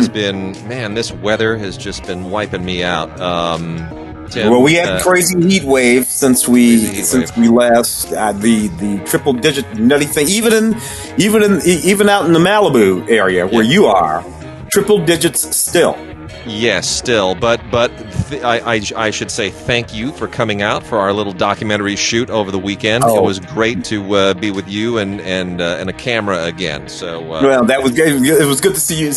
has been, man, this weather has just been wiping me out. Tim, well, we had crazy heat wave since we last the triple digit nutty thing. Even out in the Malibu area where you are, triple digits still. Yes, still, but I should say thank you for coming out for our little documentary shoot over the weekend. It was great to be with you and a camera again. So well, that was good. It was good to see you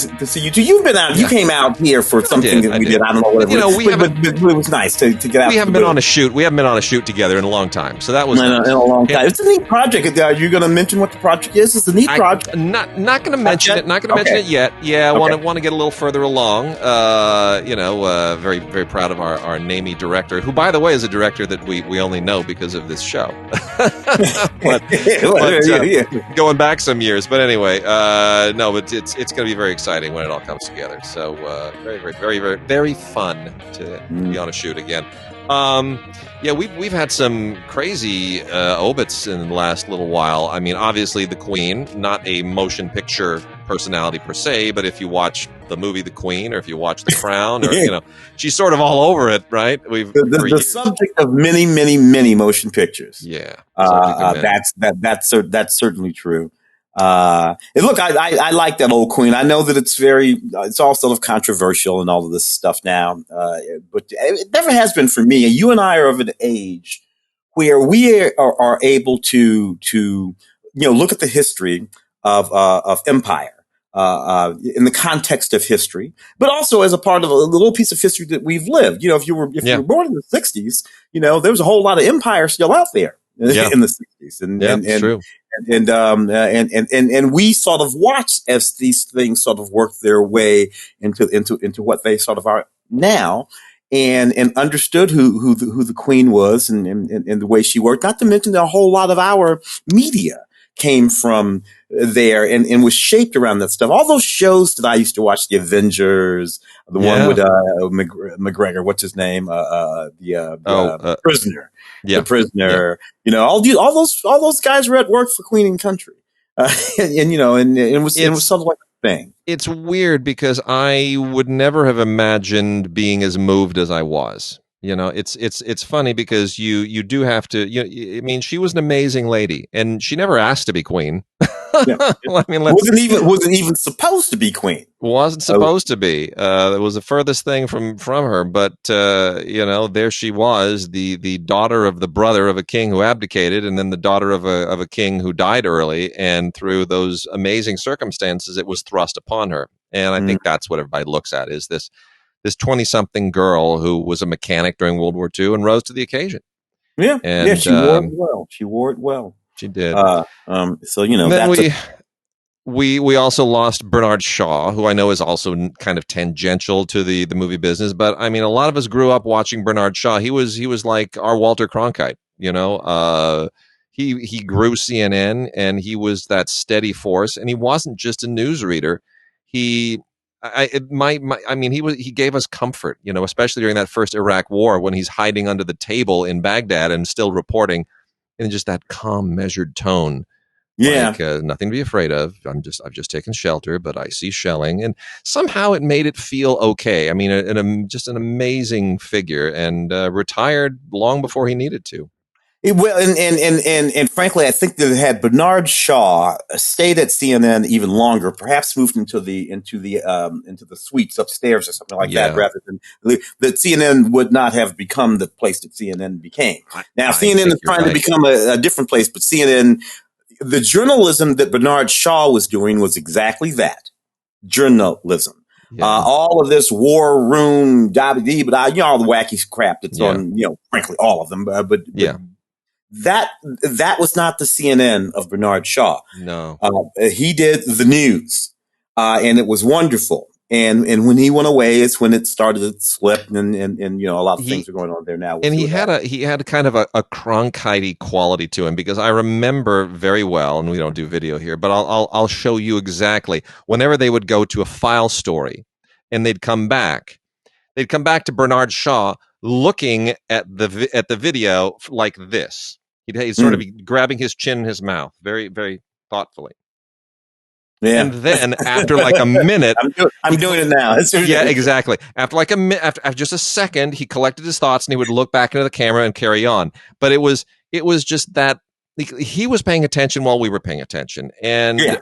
too. You've been out. You came out here for something that we did. I don't know what it was. But it was nice to get out. We haven't been on a shoot. We haven't been on a shoot together in a long time. So that was in a long time. It's a neat project. Are you going to mention what the project is? It's a neat project. Not going to mention it. Not going to mention it yet. Yeah, I want to get a little further along. Very, very proud of our namey director, who, by the way, is a director that we only know because of this show. Going back some years. But anyway, but it's going to be very exciting when it all comes together. So very, very, very, very, very fun to be on a shoot again. We've had some crazy obits in the last little while. I mean, obviously the Queen, not a motion picture personality per se, but if you watch the movie The Queen, or if you watch The Crown, or she's sort of all over it, right? The subject of many, many, many motion pictures. Yeah, that's certainly true. And look, I like that old Queen. I know that it's all sort of controversial and all of this stuff now, but it never has been for me. And you and I are of an age where we are able to look at the history of empire. In the context of history, but also as a part of a little piece of history that we've lived. If you were born in the 60s, there was a whole lot of empire still out there in the 60s. And true. And we sort of watched as these things sort of worked their way into what they sort of are now, and understood who the Queen was and the way she worked. Not to mention that a whole lot of our media came from there and was shaped around that stuff. All those shows that I used to watch, The Avengers, the one with McGregor, what's his name? Prisoner. Yeah. The Prisoner. Yeah. All those guys were at work for Queen and Country. It was sort of like a thing. It's weird because I would never have imagined being as moved as I was. It's funny because you do have to. I mean, she was an amazing lady, and she never asked to be queen. Well, I mean, wasn't even supposed to be queen. Wasn't supposed to be. It was the furthest thing from her. But there she was, the daughter of the brother of a king who abdicated, and then the daughter of a king who died early. And through those amazing circumstances, it was thrust upon her. And I think that's what everybody looks at, is this 20-something girl who was a mechanic during World War II and rose to the occasion. Yeah, and she wore it well. She wore it well. She did. We also lost Bernard Shaw, who I know is also kind of tangential to the movie business. But I mean, a lot of us grew up watching Bernard Shaw. He was like our Walter Cronkite. He grew CNN, and he was that steady force. And he wasn't just a newsreader. He gave us comfort, especially during that first Iraq war when he's hiding under the table in Baghdad and still reporting in just that calm, measured tone. Yeah. Like, nothing to be afraid of. I've just taken shelter, but I see shelling, and somehow it made it feel okay. I mean, just an amazing figure, and retired long before he needed to. And frankly, I think that had Bernard Shaw stayed at CNN even longer, perhaps moved into the suites upstairs or something like that, rather than that CNN would not have become the place that CNN became. Now, CNN is trying to become a different place, but CNN, the journalism that Bernard Shaw was doing was exactly that, journalism. Yeah. All of this war room, all the wacky crap that's on, frankly, all of them, but That was not the CNN of Bernard Shaw. No, he did the news, and it was wonderful. And when he went away, it's when it started to slip, and a lot of things are going on there now. And he had kind of a Cronkite quality to him, because I remember very well, and we don't do video here, but I'll show you exactly. Whenever they would go to a file story, and they'd come back to Bernard Shaw looking at the video like this. He'd sort of be grabbing his chin in his mouth very, very thoughtfully. Yeah. And then after like a minute, I'm doing it now. Yeah, exactly. After like a minute, after just a second, he collected his thoughts and he would look back into the camera and carry on. But it was just that he was paying attention while we were paying attention, and it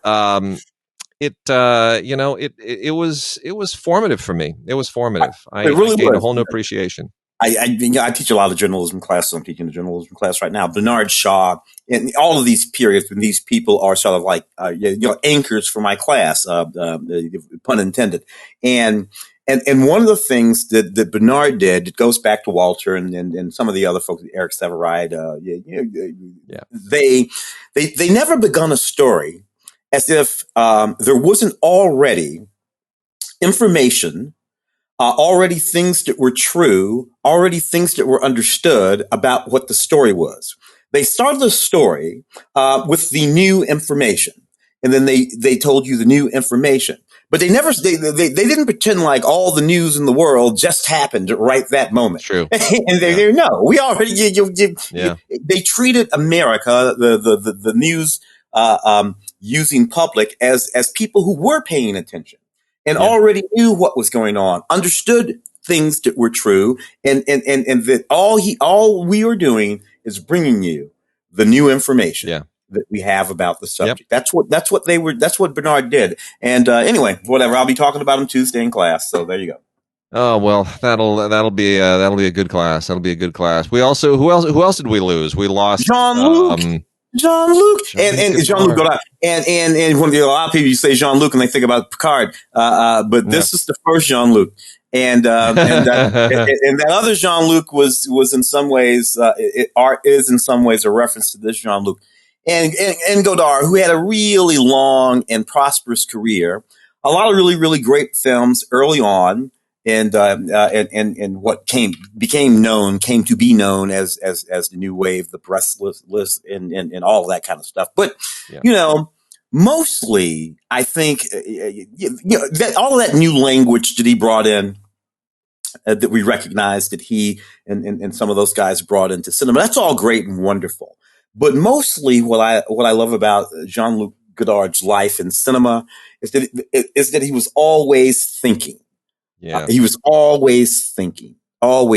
was formative for me. It was formative. I gained a whole new appreciation. I teach a lot of journalism classes. I'm teaching a journalism class right now. Bernard Shaw, and all of these periods when these people are sort of like anchors for my class, pun intended. And one of the things that Bernard did, it goes back to Walter and some of the other folks, Eric Severide. They never begun a story as if there wasn't already information. Already things that were true, already things that were understood about what the story was. They started the story with the new information, and then they told you the new information. But they didn't pretend like all the news in the world just happened right that moment. True. And we already they treated America, the news using public as people who were paying attention. And already knew what was going on, understood things that were true, and that all we are doing is bringing you the new information that we have about the subject. That's what Bernard did. And anyway, whatever. I'll be talking about him Tuesday in class. So there you go. Oh well, that'll be a good class. That'll be a good class. We also who else did we lose? We lost Jean-Luc. Jean-Luc and Jean-Luc Godard. And when a lot of people say Jean-Luc and they think about Picard, but this is the first Jean-Luc. And that other Jean-Luc was in some ways, is in some ways a reference to this Jean-Luc. And Godard, who had a really long and prosperous career, a lot of really, really great films early on. And what came to be known as the new wave, the breathless and all of that kind of stuff. But, mostly I think, that all of that new language that he brought in, that we recognize that he and some of those guys brought into cinema, that's all great and wonderful. But mostly what I love about Jean-Luc Godard's life in cinema is that he was always thinking. Yeah. He was always thinking. And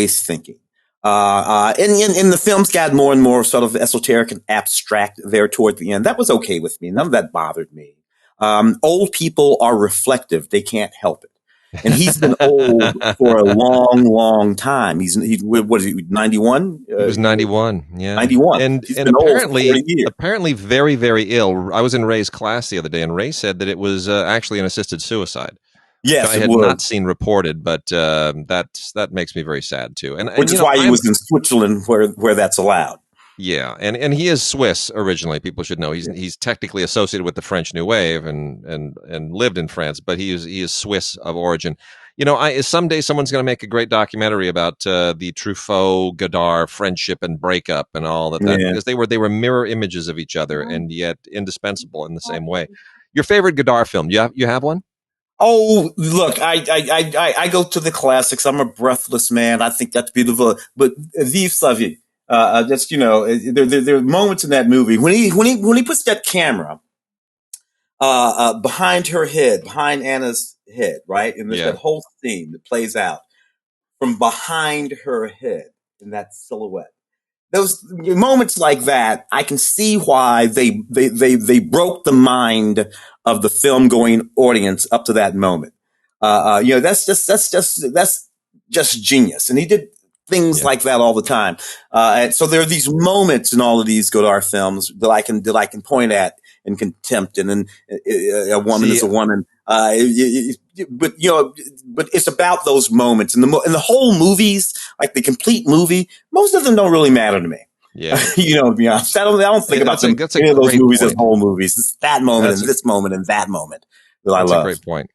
the films got more and more sort of esoteric and abstract there toward the end. That was okay with me. None of that bothered me. Old people are reflective. They can't help it. And he's been old for a long, long time. What is he, 91? He was 91, yeah. 91. And apparently very, very ill. I was in Ray's class the other day, and Ray said that it was actually an assisted suicide. Yes, I had not seen reported, but that makes me very sad too. Which is why he was in Switzerland, where that's allowed. Yeah, and he is Swiss originally. People should know he's technically associated with the French New Wave and lived in France, but he is Swiss of origin. Someday someone's going to make a great documentary about the Truffaut Godard friendship and breakup and all that because they were mirror images of each other and yet indispensable in the same way. Your favorite Godard film? You have one? Oh, look, I go to the classics. I'm a breathless man. I think that's beautiful. But Vive sa vie. That's, there are moments in that movie when he puts that camera, behind her head, behind Anna's head, right? And there's that whole scene that plays out from behind her head in that silhouette. Those moments like that, I can see why they broke the mind of the film going audience up to that moment. That's just genius. And he did things like that all the time. And so there are these moments in all of these Godard films that I can point at in contempt, and then a woman is a woman. But it's about those moments, and the whole movies, like the complete movie, most of them don't really matter to me. Yeah, to be honest, I don't think about any of those movies as whole movies. It's that moment and this moment and that moment that I love. That's a great point.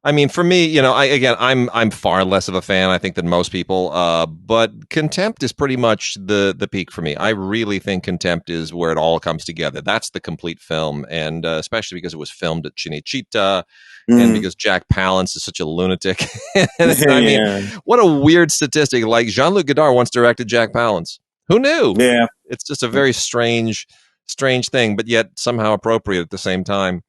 I mean, for me, I'm far less of a fan, I think, than most people. But Contempt is pretty much the peak for me. I really think Contempt is where it all comes together. That's the complete film, and especially because it was filmed at Cinecittà, and because Jack Palance is such a lunatic. I mean, what a weird statistic! Like Jean-Luc Godard once directed Jack Palance. Who knew? Yeah, it's just a very strange thing, but yet somehow appropriate at the same time.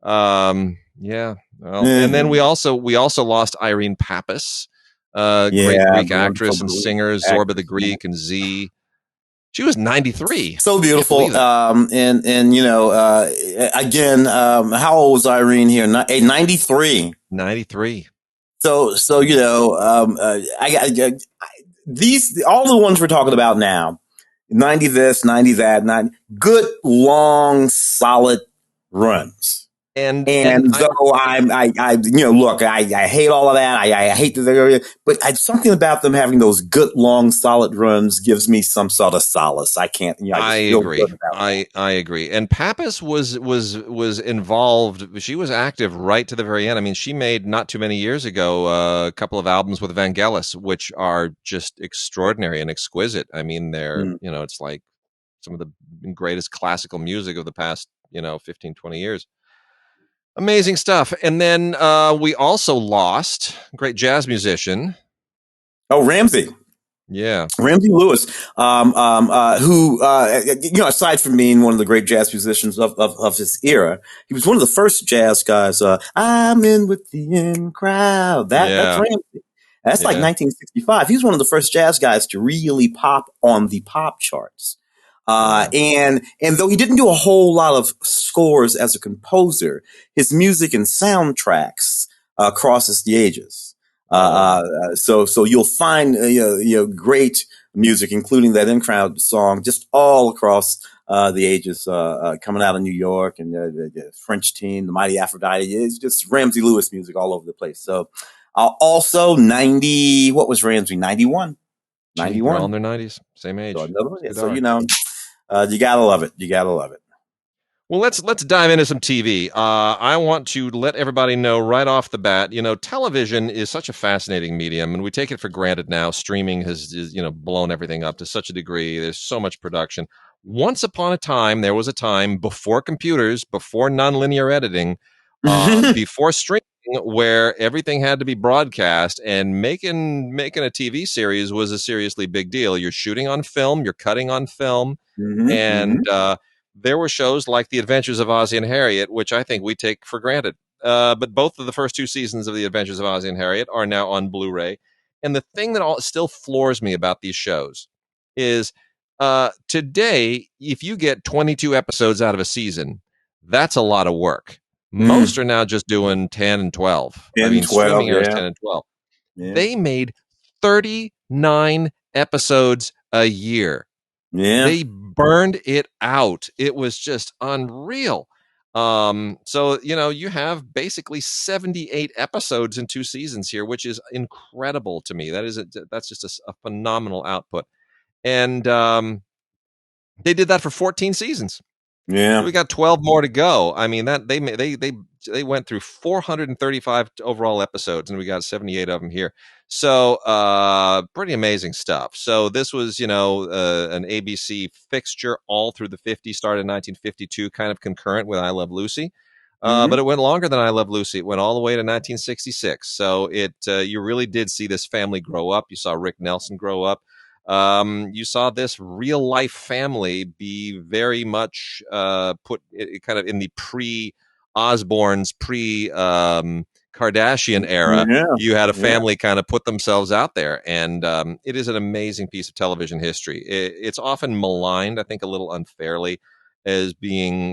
Yeah. Well, and then we also lost Irene Pappas, great Greek actress and singer, Zorba the Greek and Z. She was 93. So beautiful. And you know, again, how old was Irene here? 93. 93. So you know, these all the ones we're talking about now, 90 this, 90 that, 90 good long solid runs. And though I you know, look, I hate all of that. I hate the, but something about them having those good long solid runs gives me some sort of solace. I can't. You know, I agree. I agree. And Pappas was involved. She was active right to the very end. I mean, she made not too many years ago a couple of albums with Vangelis, which are just extraordinary and exquisite. I mean, they're you know, it's like some of the greatest classical music of the past 15, 20 years. Amazing stuff. And then we also lost a great jazz musician. Oh, Ramsey. Yeah. Ramsey Lewis, who, you know, aside from being one of the great jazz musicians of his era, he was one of the first jazz guys. I'm in with the in crowd. That's Ramsey. That's like 1965. He was one of the first jazz guys to really pop on the pop charts. And though he didn't do a whole lot of scores as a composer, his music and soundtracks crosses the ages. So you'll find you know great music, including that in crowd song, just all across the ages, coming out of New York and the French Teen, the Mighty Aphrodite. It's just Ramsey Lewis music all over the place. So also 90. What was Ramsey? 91. 91. They're all in their 90s, same age. So you know. You gotta love it. You gotta love it. Well, let's dive into some TV. I want to let everybody know right off the bat, you know, television is such a fascinating medium, and we take it for granted now. Streaming has blown everything up to such a degree. There's so much production. Once upon a time, there was a time before computers, before nonlinear editing, before streaming, where everything had to be broadcast, and making a TV series was a seriously big deal. You're shooting on film, you're cutting on film, and there were shows like The Adventures of Ozzie and Harriet, which I think we take for granted. But both of the first 2 seasons of The Adventures of Ozzie and Harriet are now on Blu-ray. And the thing that still floors me about these shows is today, if you get 22 episodes out of a season, that's a lot of work. Most are now just doing 10 and 12. 10, 12, streaming airs 10 and 12. Yeah. They made 39 episodes a year. Yeah. They burned it out. It was just unreal. So, you know, you have basically 78 episodes in 2 seasons here, which is incredible to me. That's just a phenomenal output. And they did that for 14 seasons. Yeah. We got 12 more to go. I mean, that they went through 435 overall episodes, and we got 78 of them here. So pretty amazing stuff. So this was, you know, an ABC fixture all through the 50s, started in 1952, kind of concurrent with I Love Lucy. But it went longer than I Love Lucy. It went all the way to 1966. So you really did see this family grow up. You saw Rick Nelson grow up. You saw this real life family be very much put kind of in the pre-Osbournes, Kardashian era. Yeah. You had a family kind of put themselves out there, and it is an amazing piece of television history. It's often maligned, I think, a little unfairly, as being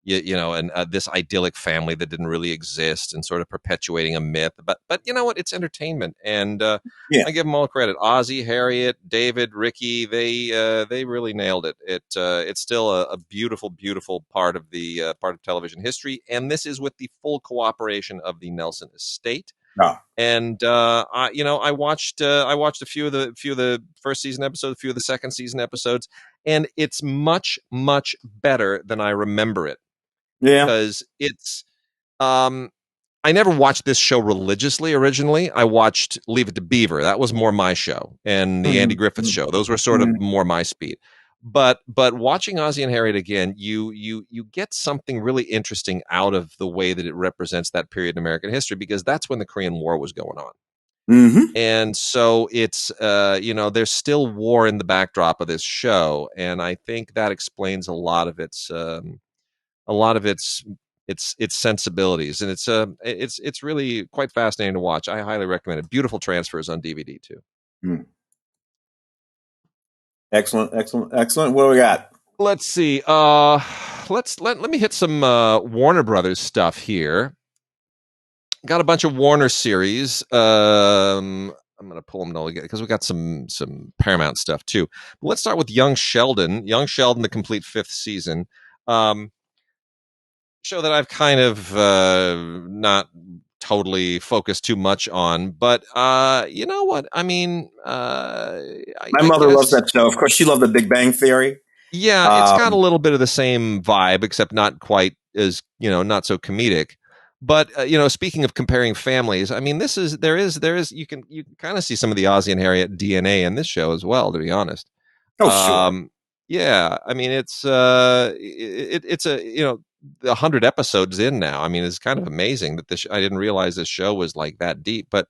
this idyllic family that didn't really exist, and sort of perpetuating a myth. But you know what? It's entertainment, and I give them all credit. Ozzie, Harriet, David, Ricky, they really nailed it. It's still a beautiful, beautiful part of television history, and this is with the full cooperation of the Nelson estate. And I watched a few of the first season episodes, a few of the second season episodes, and it's much, much better than I remember it. Yeah, because it's I never watched this show religiously originally. I watched Leave It to Beaver. That was more my show, and the Andy Griffith Show. Those were sort of more my speed. But watching Ozzie and Harriet again, you get something really interesting out of the way that it represents that period in American history, because that's when the Korean War was going on. And so it's there's still war in the backdrop of this show, and I think that explains a lot of its its sensibilities, and it's really quite fascinating to watch. I highly recommend it. Beautiful transfers on DVD too. Excellent. What do we got? Let's see. Let me hit some Warner Brothers stuff here. Got a bunch of Warner series. I'm going to pull them all together because we got some Paramount stuff too. But let's start with Young Sheldon. Young Sheldon, the complete 5th season. Show that I've kind of not totally focused too much on, but you know what? I mean, my mother loves that show. Of course, she loved The Big Bang Theory. Yeah, it's got a little bit of the same vibe, except not quite as, not so comedic. But speaking of comparing families, I mean, there is you can kind of see some of the Ozzie and Harriet DNA in this show as well, to be honest. Oh, sure. Yeah, I mean, it's a 100 episodes in now. I mean, it's kind of amazing that I didn't realize this show was like that deep. But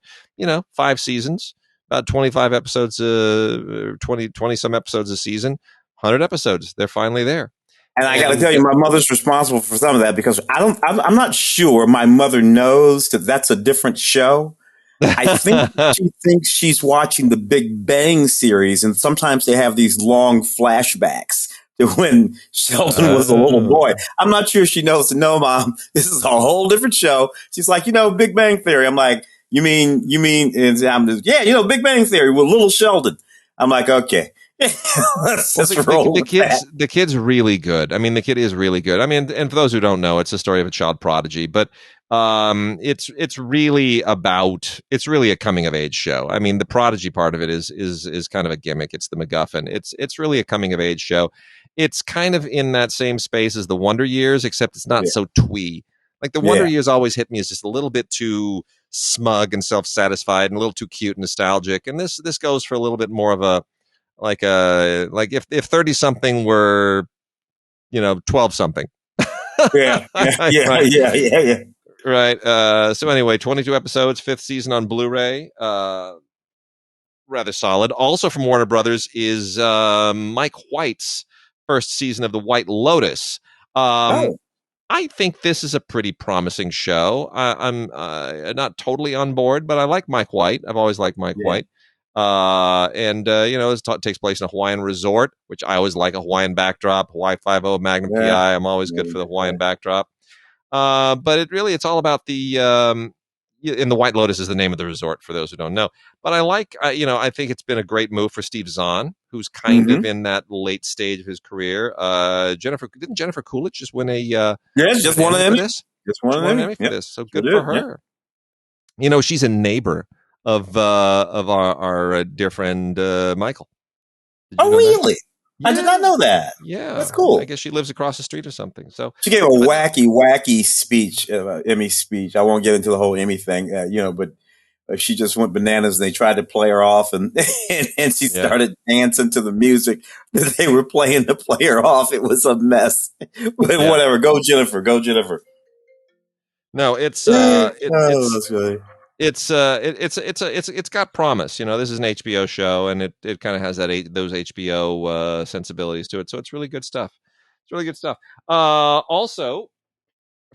5 seasons, about 25 episodes, 20 some episodes a season, 100 episodes. They're finally there. And I got to tell you, my mother's responsible for some of that because I'm not sure my mother knows that that's a different show. I think she thinks she's watching the Big Bang series, and sometimes they have these long flashbacks to when Sheldon was a little boy. I'm not sure she knows. No, Mom, this is a whole different show. She's like, Big Bang Theory. I'm like, you mean? And I'm just, yeah, Big Bang Theory with little Sheldon. I'm like, okay. The kid's really good. I mean, the kid is really good. I mean, and for those who don't know, it's the story of a child prodigy, but it's really a coming of age show. I mean, the prodigy part of it is kind of a gimmick. It's the MacGuffin. It's really a coming of age show. It's kind of in that same space as the Wonder Years, except it's not so twee. Like the Wonder Years always hit me as just a little bit too smug and self-satisfied and a little too cute and nostalgic. And this goes for a little bit more of a like if 30 something were 12 something. yeah. Right. So anyway, 22 episodes, 5th season on Blu-ray. Rather solid. Also from Warner Brothers is Mike White's first season of The White Lotus. I think this is a pretty promising show. I'm not totally on board, but I like Mike White. I've always liked Mike White. It takes place in a Hawaiian resort, which I always like a Hawaiian backdrop. Hawaii 5-0, Magnum PI. I'm always good for the Hawaiian backdrop. But it's all about and the White Lotus is the name of the resort for those who don't know. But I think it's been a great move for Steve Zahn, who's kind of in that late stage of his career. Didn't Jennifer Coolidge just win just won an Emmy? Just won an Emmy for this. So good for her. Yeah. She's a neighbor of our dear friend Michael. Oh, really? Yeah. I did not know that. Yeah, that's cool. I guess she lives across the street or something. So she gave a wacky speech, Emmy speech. I won't get into the whole Emmy thing, but she just went bananas. And they tried to play her off, and she started dancing to the music that they were playing to play her off. It was a mess. But whatever. Go Jennifer. No, it's it's got promise. This is an HBO show, and it kind of has those HBO sensibilities to it. So it's really good stuff. Also,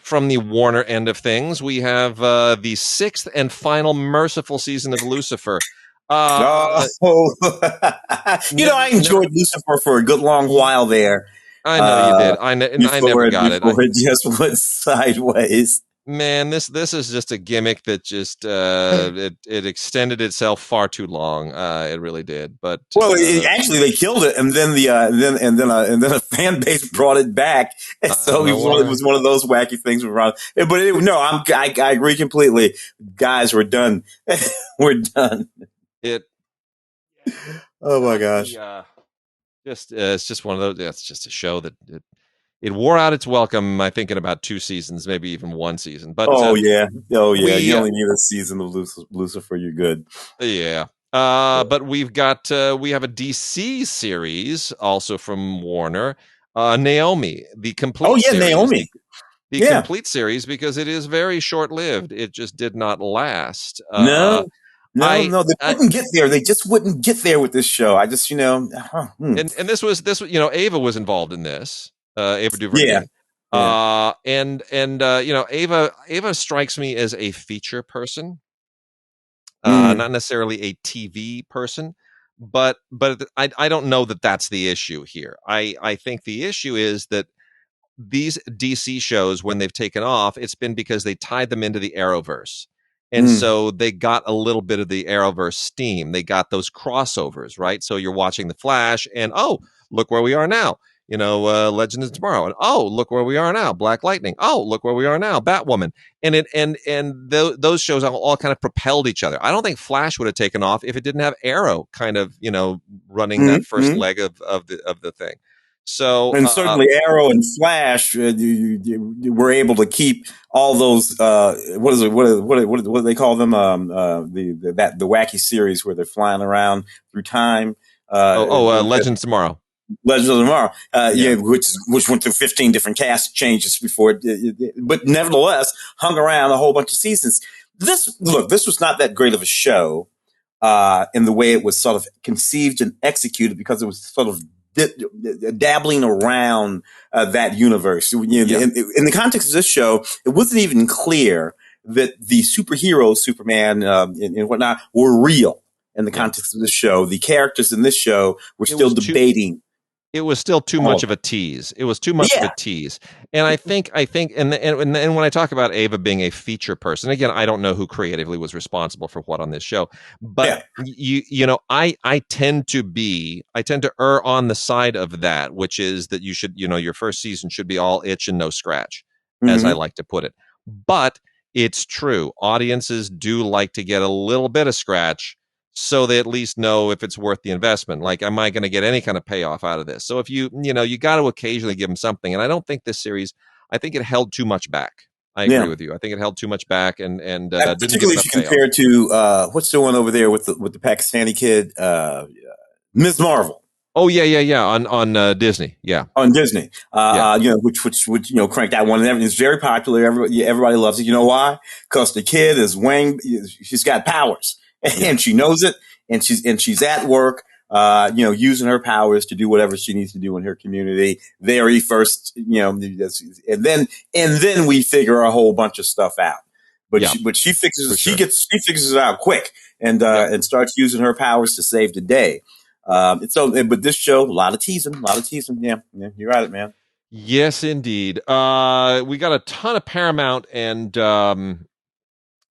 from the Warner end of things, we have the 6th and final merciful season of Lucifer. I enjoyed Lucifer for a good long while there. I know you did. I never got it. It just went sideways. Man, this is just a gimmick that just it extended itself far too long. It really did. But actually they killed it, and then a fan base brought it back. And so it was one of those wacky things. I agree completely. Guys, we're done. We're done. Oh my gosh! It's just one of those. It's just a show that. It wore out its welcome, I think, in about 2 seasons, maybe even 1 season. But you only need a season of Lucifer. You're good. Yeah. But we have a DC series also from Warner, Naomi, the complete. Series, Naomi. The complete series, because it is very short lived. It just did not last. No, they wouldn't get there. They just wouldn't get there with this show. I just, And this was Ava was involved in this. Ava DuVernay. Ava strikes me as a feature person, not necessarily a TV person, but I don't know that that's the issue here. I think the issue is that these DC shows, when they've taken off, it's been because they tied them into the Arrowverse. And so they got a little bit of the Arrowverse steam. They got those crossovers, right? So you're watching The Flash and, oh, look where we are now. Legend of Tomorrow. And, oh, look where we are now. Black Lightning. Oh, look where we are now. Batwoman. And those shows all kind of propelled each other. I don't think Flash would have taken off if it didn't have Arrow kind of, running that first leg of the thing. So, and certainly Arrow and Flash, you were able to keep all those. What do they call them? The wacky series where they're flying around through time. Legends Tomorrow. Legends of Tomorrow, which went through 15 different cast changes before, but nevertheless hung around a whole bunch of seasons. This was not that great of a show in the way it was sort of conceived and executed, because it was sort of dabbling around that universe. In the context of this show, it wasn't even clear that the superheroes, Superman and whatnot, were real. In the context of this show, the characters in this show were still debating. It was still too much of a tease. It was too much of a tease. And I think, and when I talk about Ava being a feature person, again, I don't know who creatively was responsible for what on this show, but I tend to err on the side of that, which is that you should, your first season should be all itch and no scratch, as I like to put it. But it's true. Audiences do like to get a little bit of scratch, so they at least know if it's worth the investment. Like, am I going to get any kind of payoff out of this? So if you got to occasionally give them something. And I don't think this series, I think it held too much back. I agree with you. I think it held too much back, and particularly if you compare to what's the one over there with the Pakistani kid, Ms. Marvel. Oh yeah. On Disney, on Disney, which cranked that one, and it's very popular. Everybody loves it. You know why? Because the kid is she's got powers. And she knows it, and she's at work, using her powers to do whatever she needs to do in her community. Very first, and then we figure a whole bunch of stuff out. But she figures it out quick, and starts using her powers to save the day. But this show, a lot of teasing. Yeah, you're at it, man. Yes, indeed. We got a ton of Paramount and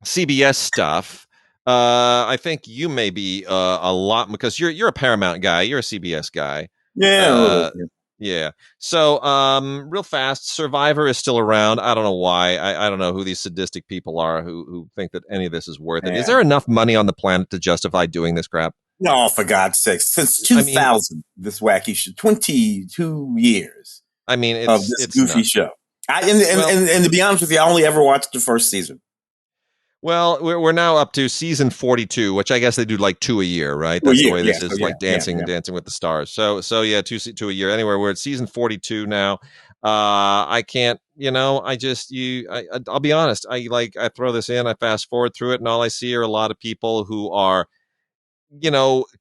CBS stuff. I think you may be a lot, because you're a Paramount guy, you're a CBS guy. Yeah. So, real fast, Survivor is still around. I don't know why. I don't know who these sadistic people are who think that any of this is worth it. Is there enough money on the planet to justify doing this crap? No, for God's sake! Since 2000, this wacky show, 22 years. I mean, it's goofy show. And to be honest with you, I only ever watched the first season. Well, we're now up to season 42, which I guess they do like 2 a year, right? That's the way this is, like Dancing with the Stars. So yeah, two a year. Anyway, we're at season 42 now. I can't, I'll be honest. I throw this in, I fast forward through it, and all I see are a lot of people who are,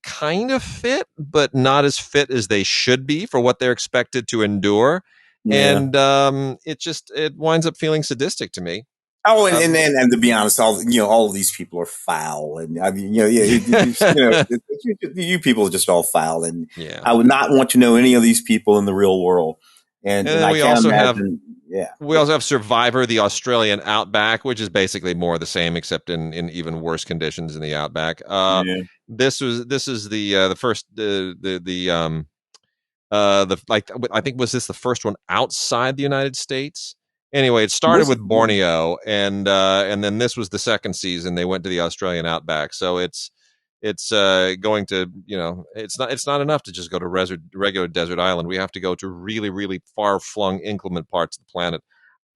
kind of fit, but not as fit as they should be for what they're expected to endure. Yeah. And it winds up feeling sadistic to me. Oh, and to be honest, all of these people are foul, and I mean, you people are just all foul, and I would not want to know any of these people in the real world. And we also have Survivor, the Australian Outback, which is basically more of the same, except in even worse conditions in the Outback. This is the first I think was this the first one outside the United States. Anyway, it started with Borneo, and then this was the second season. They went to the Australian Outback, so it's going to, it's not enough to just go to regular desert island. We have to go to really, really far flung, inclement parts of the planet.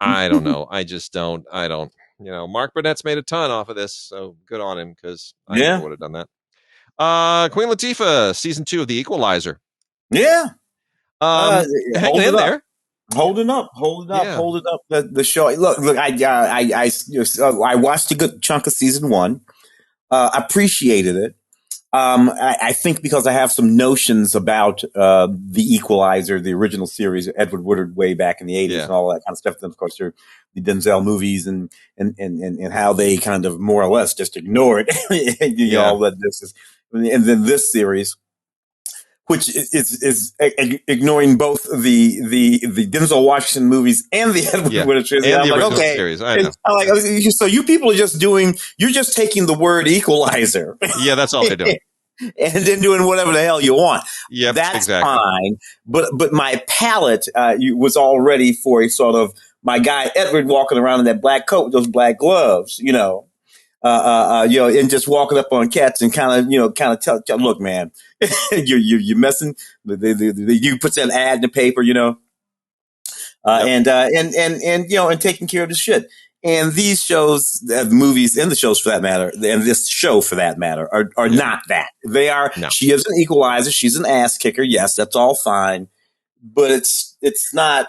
I don't know. I don't. Mark Burnett's made a ton off of this, so good on him, because I never would have done that. Queen Latifah, season 2 of The Equalizer. Yeah, hanging in there. Holding up. The show. Look. I watched a good chunk of season 1. Appreciated it. I think because I have some notions about the Equalizer, the original series, Edward Woodward way back in the 80s and all that kind of stuff. Then, of course, there are the Denzel movies and how they kind of more or less just ignore it. All that this is. And then this series, which is ignoring both the Denzel Washington movies and the Edward Woodward series. And I'm the like, okay. series. I know. So you people are you're just taking the word Equalizer. Yeah, that's all they're doing. And then doing whatever the hell you want. Yeah, that's exactly. fine. But my palate was all ready for a sort of my guy Edward walking around in that black coat with those black gloves, and just walking up on cats and kind of tell, look, man, you're messing. You put that ad in the paper, and taking care of the shit. And these shows, the movies and the shows for that matter, and this show for that matter, are not that. They are. No. She is an equalizer. She's an ass kicker. Yes, that's all fine, but it's not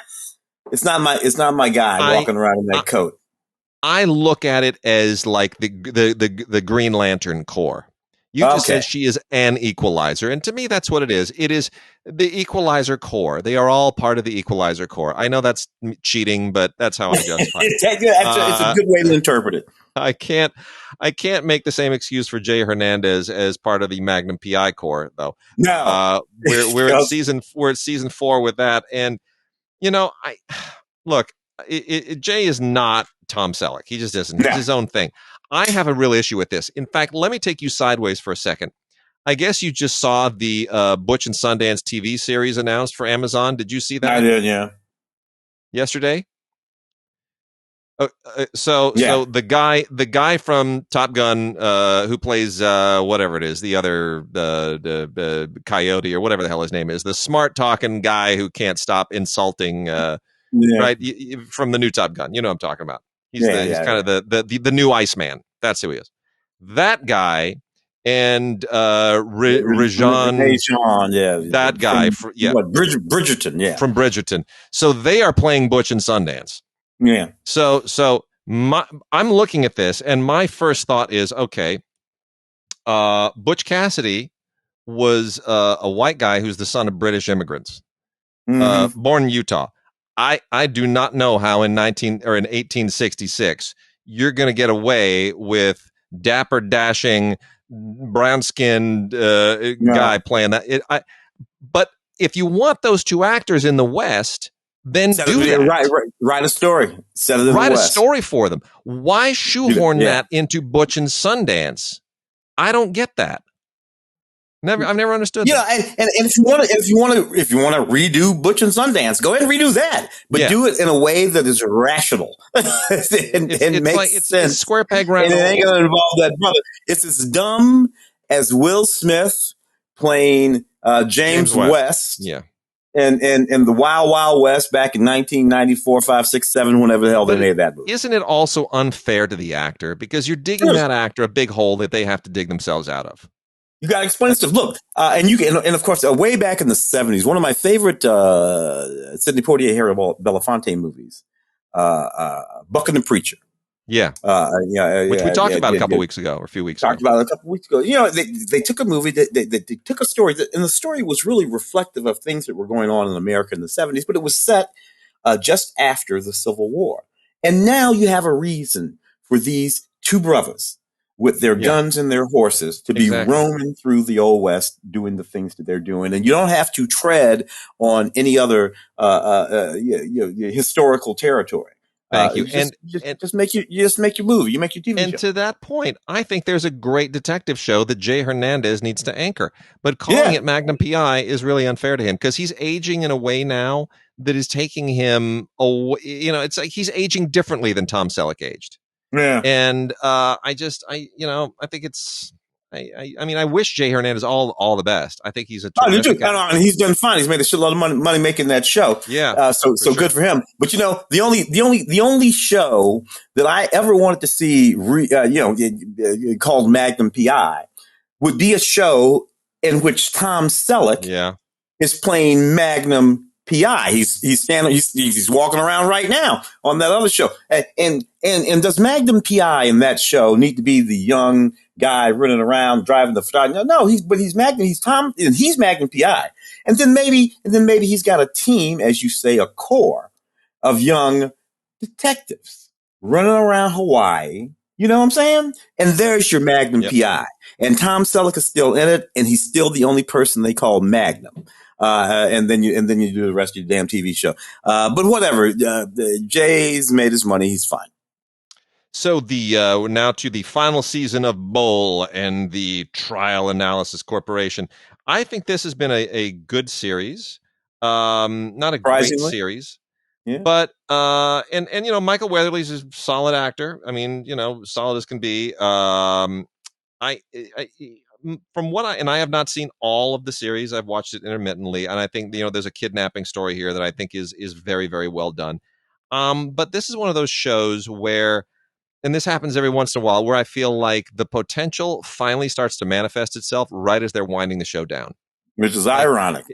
my guy walking around in that coat. I look at it as like the Green Lantern Corps. You just said she is an equalizer, and to me, that's what it is. It is the Equalizer Corps. They are all part of the Equalizer Corps. I know that's cheating, but that's how I justify it. It's a good way to interpret it. I can't make the same excuse for Jay Hernandez as part of the Magnum PI Corps, though. No, we're at season 4 with that, and Jay is not Tom Selleck. He just isn't. It's his own thing. I have a real issue with this. In fact, let me take you sideways for a second. I guess you just saw the Butch and Sundance TV series announced for Amazon. Did you see that? I did, yeah. Yesterday? So the guy from Top Gun who plays whatever it is, the other the Coyote or whatever the hell his name is, the smart talking guy who can't stop insulting right from the new Top Gun. You know what I'm talking about. He's kind of the new Iceman. That's who he is. That guy and Rajan, that guy from Bridgerton, from Bridgerton. So they are playing Butch and Sundance. Yeah. So I'm looking at this, and my first thought is, okay, Butch Cassidy was a white guy who's the son of British immigrants, born in Utah. I do not know how in 1866 you're going to get away with dapper, dashing, brown-skinned guy playing that. But if you want those two actors in the West, then do that. Write a story. Write a story for them. Why shoehorn that into Butch and Sundance? I don't get that. I've never understood. And if you want to redo Butch and Sundance, go ahead and redo that, but do it in a way that is rational and makes sense. It's square peg round. And it ain't going to involve that brother. It's as dumb as Will Smith playing James West. Yeah. And the Wild Wild West back in 1994, 5, 6, 7, whenever the hell they made that movie. Isn't it also unfair to the actor because you're digging that actor a big hole that they have to dig themselves out of? You got to explain stuff. Look, and of course, way back in the 70s, one of my favorite Sidney Poitier, Harriet Belafonte movies, Buck and the Preacher. Yeah. Which we talked about a couple weeks ago, or a few weeks ago. Talked about it a couple weeks ago. They took a movie, they took a story, and the story was really reflective of things that were going on in America in the 70s, but it was set just after the Civil War. And now you have a reason for these two brothers with their guns and their horses to be roaming through the Old West doing the things that they're doing. And you don't have to tread on any other historical territory. Thank you. Just make your movie. You make your TV show. And to that point, I think there's a great detective show that Jay Hernandez needs to anchor. But calling it Magnum PI is really unfair to him because he's aging in a way now that is taking him away. It's like he's aging differently than Tom Selleck aged. Yeah. And I think it's. I wish Jay Hernandez all the best. I think he's a terrific and he's done fine. He's made a shitload of money making that show. Yeah. So good for him. But the only show that I ever wanted to see, called Magnum PI, would be a show in which Tom Selleck is playing Magnum PI. He's walking around right now on that other show. And does Magnum PI in that show need to be the young guy running around driving the fly. No, he's Magnum. He's Tom, and he's Magnum PI. And then maybe he's got a team, as you say, a core of young detectives running around Hawaii. You know what I'm saying? And there's your Magnum PI. And Tom Selleck is still in it, and he's still the only person they call Magnum. And then you do the rest of your damn TV show. But whatever. Jay's made his money. He's fine. So now to the final season of Belle and the Trial Analysis Corporation. I think this has been a good series. Not a great series. Yeah. But and you know, Michael Weatherly's a solid actor. I mean, you know, solid as can be. I from what I have not seen all of the series. I've watched it intermittently, and I think, you know, there's a kidnapping story here that I think is very, very well done. But this is one of those shows where, and this happens every once in a while, where I feel like the potential finally starts to manifest itself right as they're winding the show down. Which is ironic,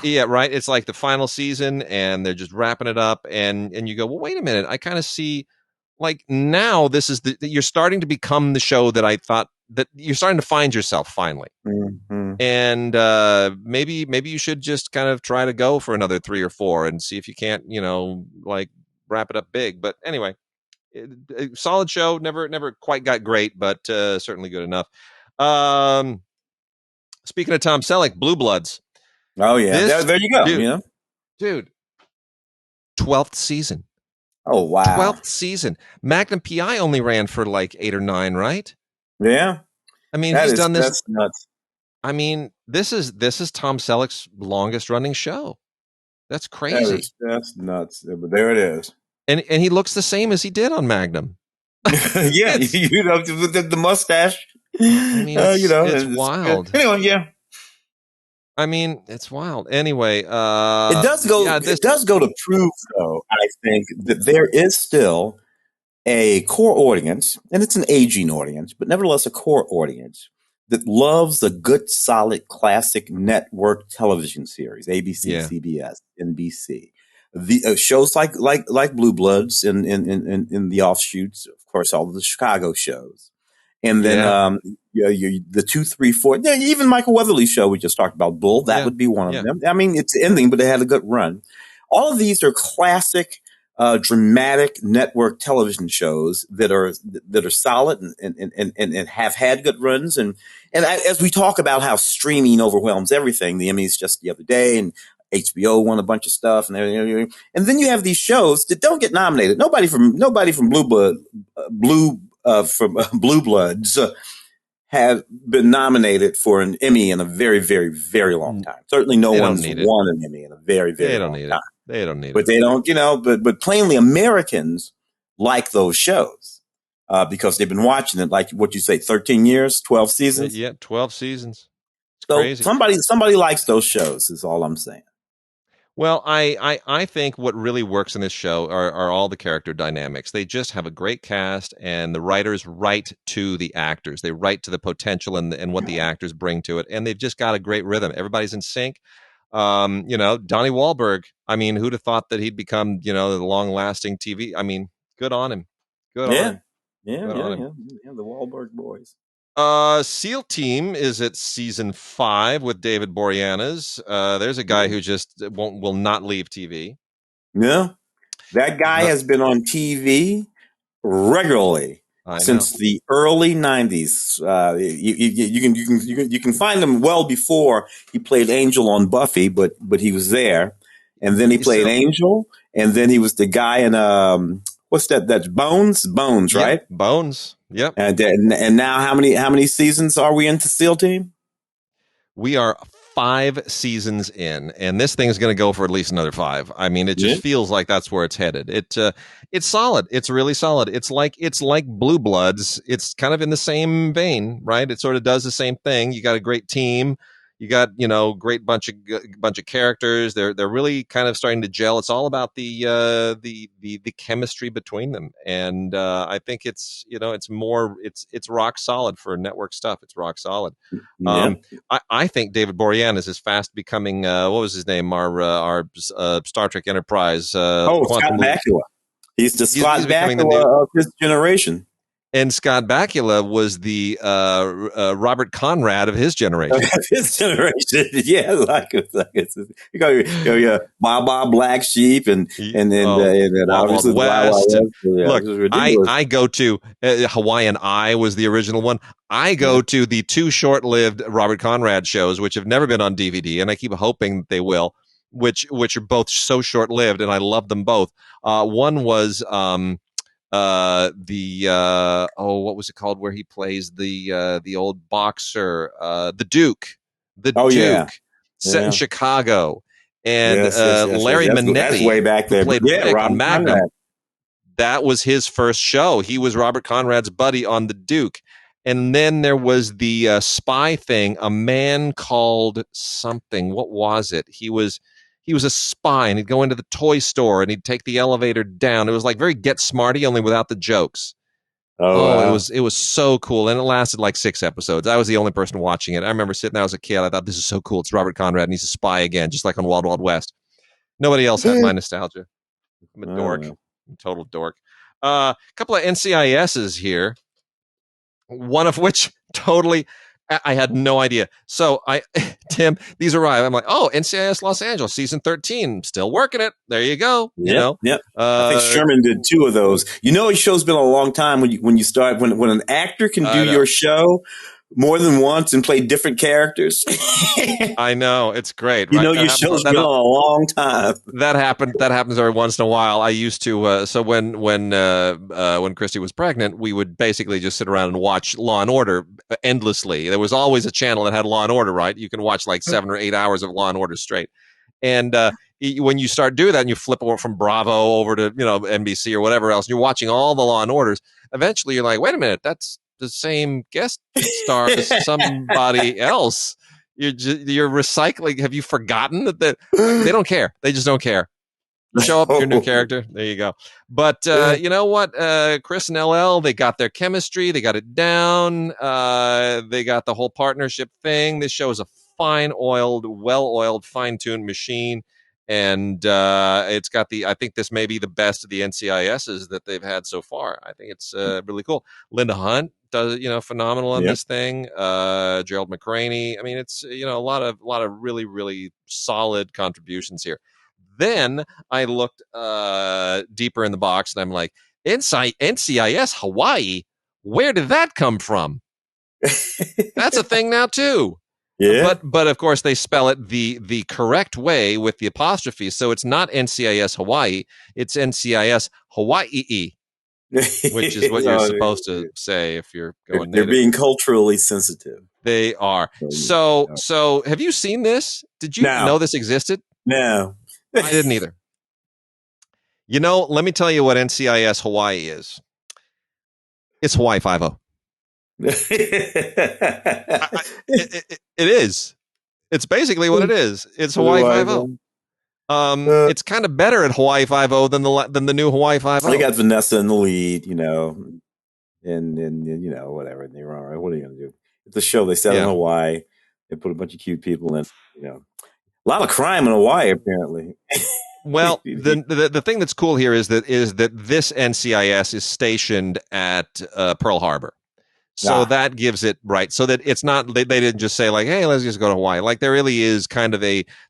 yeah, right. It's like the final season, and they're just wrapping it up, and you go, well, wait a minute. I kind of see, like, now this is you're starting to become the show that I thought that you're starting to find yourself finally, and maybe you should just kind of try to go for another 3 or 4 and see if you can't, you know, like wrap it up big. But anyway, solid show. Never quite got great, but certainly good enough. Speaking of Tom Selleck, Blue Bloods. Oh, yeah. There you go. Dude. 12th season. Oh, wow. 12th season. Magnum PI only ran for like 8 or 9, right? Yeah. I mean, he's done this. That's nuts. I mean, this is Tom Selleck's longest running show. That's crazy. That's nuts. But there it is. And he looks the same as he did on Magnum. Yeah, you know, with the mustache. I mean, it's wild. Anyway, yeah. I mean, it's wild. Anyway, it does go. It does go to prove, though, I think, that there is still a core audience, and it's an aging audience, but nevertheless a core audience that loves a good, solid, classic network television series: ABC, CBS, NBC. The shows like Blue Bloods and in the offshoots, of course, all of the Chicago shows. And then the 2, 3, 4, even Michael Weatherly's show we just talked about, Bull, that would be one of them. I mean, it's ending, but it had a good run. All of these are classic, dramatic network television shows that are solid and have had good runs. And as we talk about how streaming overwhelms everything, the Emmys just the other day, and HBO won a bunch of stuff, and everything. And then you have these shows that don't get nominated. Nobody from Blue Bloods have been nominated for an Emmy in a very, very, very long time. Certainly no one's won an Emmy in a very, very long time. They don't need it. But they don't, you know, but plainly Americans like those shows because they've been watching it, like what you say, 13 years, 12 seasons? Yeah, 12 seasons. It's so crazy. Somebody likes those shows is all I'm saying. Well, I think what really works in this show are all the character dynamics. They just have a great cast, and the writers write to the actors. They write to the potential and what the actors bring to it, and they've just got a great rhythm. Everybody's in sync. You know, Donnie Wahlberg. I mean, who'd have thought that he'd become, you know, the long-lasting TV? I mean, good on him. Good on him. Yeah, the Wahlberg boys. SEAL Team is at season 5 with David Boreanaz. There's a guy who just will not leave TV. Yeah, that guy has been on TV regularly since the early 90s. You can find him well before he played Angel on Buffy, but he was there, and then he played Angel, and then he was the guy in what's that? That's Bones, right? Bones. Yep. And now how many seasons are we into SEAL Team? We are 5 seasons in, and this thing is going to go for at least another 5. I mean, it just feels like that's where it's headed. It's solid. It's really solid. It's like Blue Bloods. It's kind of in the same vein, right? It sort of does the same thing. You got a great team. You got, you know, great bunch of characters. They're really kind of starting to gel. It's all about the chemistry between them, and I think it's, you know, it's rock solid for network stuff. It's rock solid. Yeah. I think David Boreanaz is fast becoming what was his name? Our Star Trek Enterprise. Scott Bakula. He's the Scott Bakula of his generation. And Scott Bakula was the Robert Conrad of his generation. His generation, yeah, yeah, Baba Black Sheep, and Wild obviously Wild the Wild West. Wild And West. Yeah, look, it was ridiculous. I go to Hawaiian Eye was the original one. I go to the two short-lived Robert Conrad shows, which have never been on DVD, and I keep hoping they will, which are both so short-lived, and I love them both. One was what was it called, where he plays the old boxer, the Duke, set in Chicago, and Larry yes. Manetti, That's way back there. who played Yeah, Rick Robert on Magnum. Conrad. That was his first show. He was Robert Conrad's buddy on the Duke. And then there was the spy thing, a man called something. What was it? He was a spy, and he'd go into the toy store and he'd take the elevator down. It was like very Get Smarty, only without the jokes. Wow. It was so cool, and it lasted like 6 episodes. I was the only person watching it. I remember sitting there as a kid. I thought, this is so cool. It's Robert Conrad, and he's a spy again, just like on Wild Wild West. Nobody else had my nostalgia. I'm a dork. I'm a total dork. A couple of NCISs here. One of which totally, I had no idea. So Tim, these arrive. I'm like, oh, NCIS Los Angeles, season 13, still working it. There you go. Yep. I think Sherman did 2 of those. A show's been a long time when an actor can do your show more than once and play different characters. I know, it's great. Right? Your show's been a long time. That happens every once in a while. I used to. So when Christy was pregnant, we would basically just sit around and watch Law and Order endlessly. There was always a channel that had Law and Order. Right, you can watch like 7 or 8 hours of Law and Order straight. And when you start doing that, and you flip over from Bravo over to NBC or whatever else, and you're watching all the Law and Orders. Eventually, you're like, wait a minute, that's the same guest star as somebody else. You're recycling. Have you forgotten that they don't care? They just don't care. Show up your new character. There you go. But you know what? Chris and LL, they got their chemistry. They got it down. They got the whole partnership thing. This show is a well-oiled, fine-tuned machine. And it's got I think this may be the best of the NCISs that they've had so far. I think it's really cool. Linda Hunt does, phenomenal on this thing. Gerald McCraney. I mean, it's, a lot of really, really solid contributions here. Then I looked deeper in the box and I'm like, NCIS Hawai'i, where did that come from? That's a thing now too. Yeah. But of course they spell it the correct way with the apostrophe. So it's not NCIS Hawai'i, it's NCIS Hawai'i, which is what you're supposed to say if you're going They're being culturally sensitive. They are. So have you seen this? Did you know this existed? No. I didn't either. Let me tell you what NCIS Hawai'i is. It's Hawaii 5-0. It is. It's basically what it is. It's Hawaii 5-0. It's kind of better at Hawaii 5-0 than the new Hawaii 5-0. They got Vanessa in the lead, and whatever. And they're all right. What are you going to do? It's a show they set in Hawaii. They put a bunch of cute people in. A lot of crime in Hawaii, apparently. Well, the thing that's cool here is that this NCIS is stationed at Pearl Harbor. So that gives it right. So that it's not, they didn't just say like, hey, let's just go to Hawaii. Like there really is kind of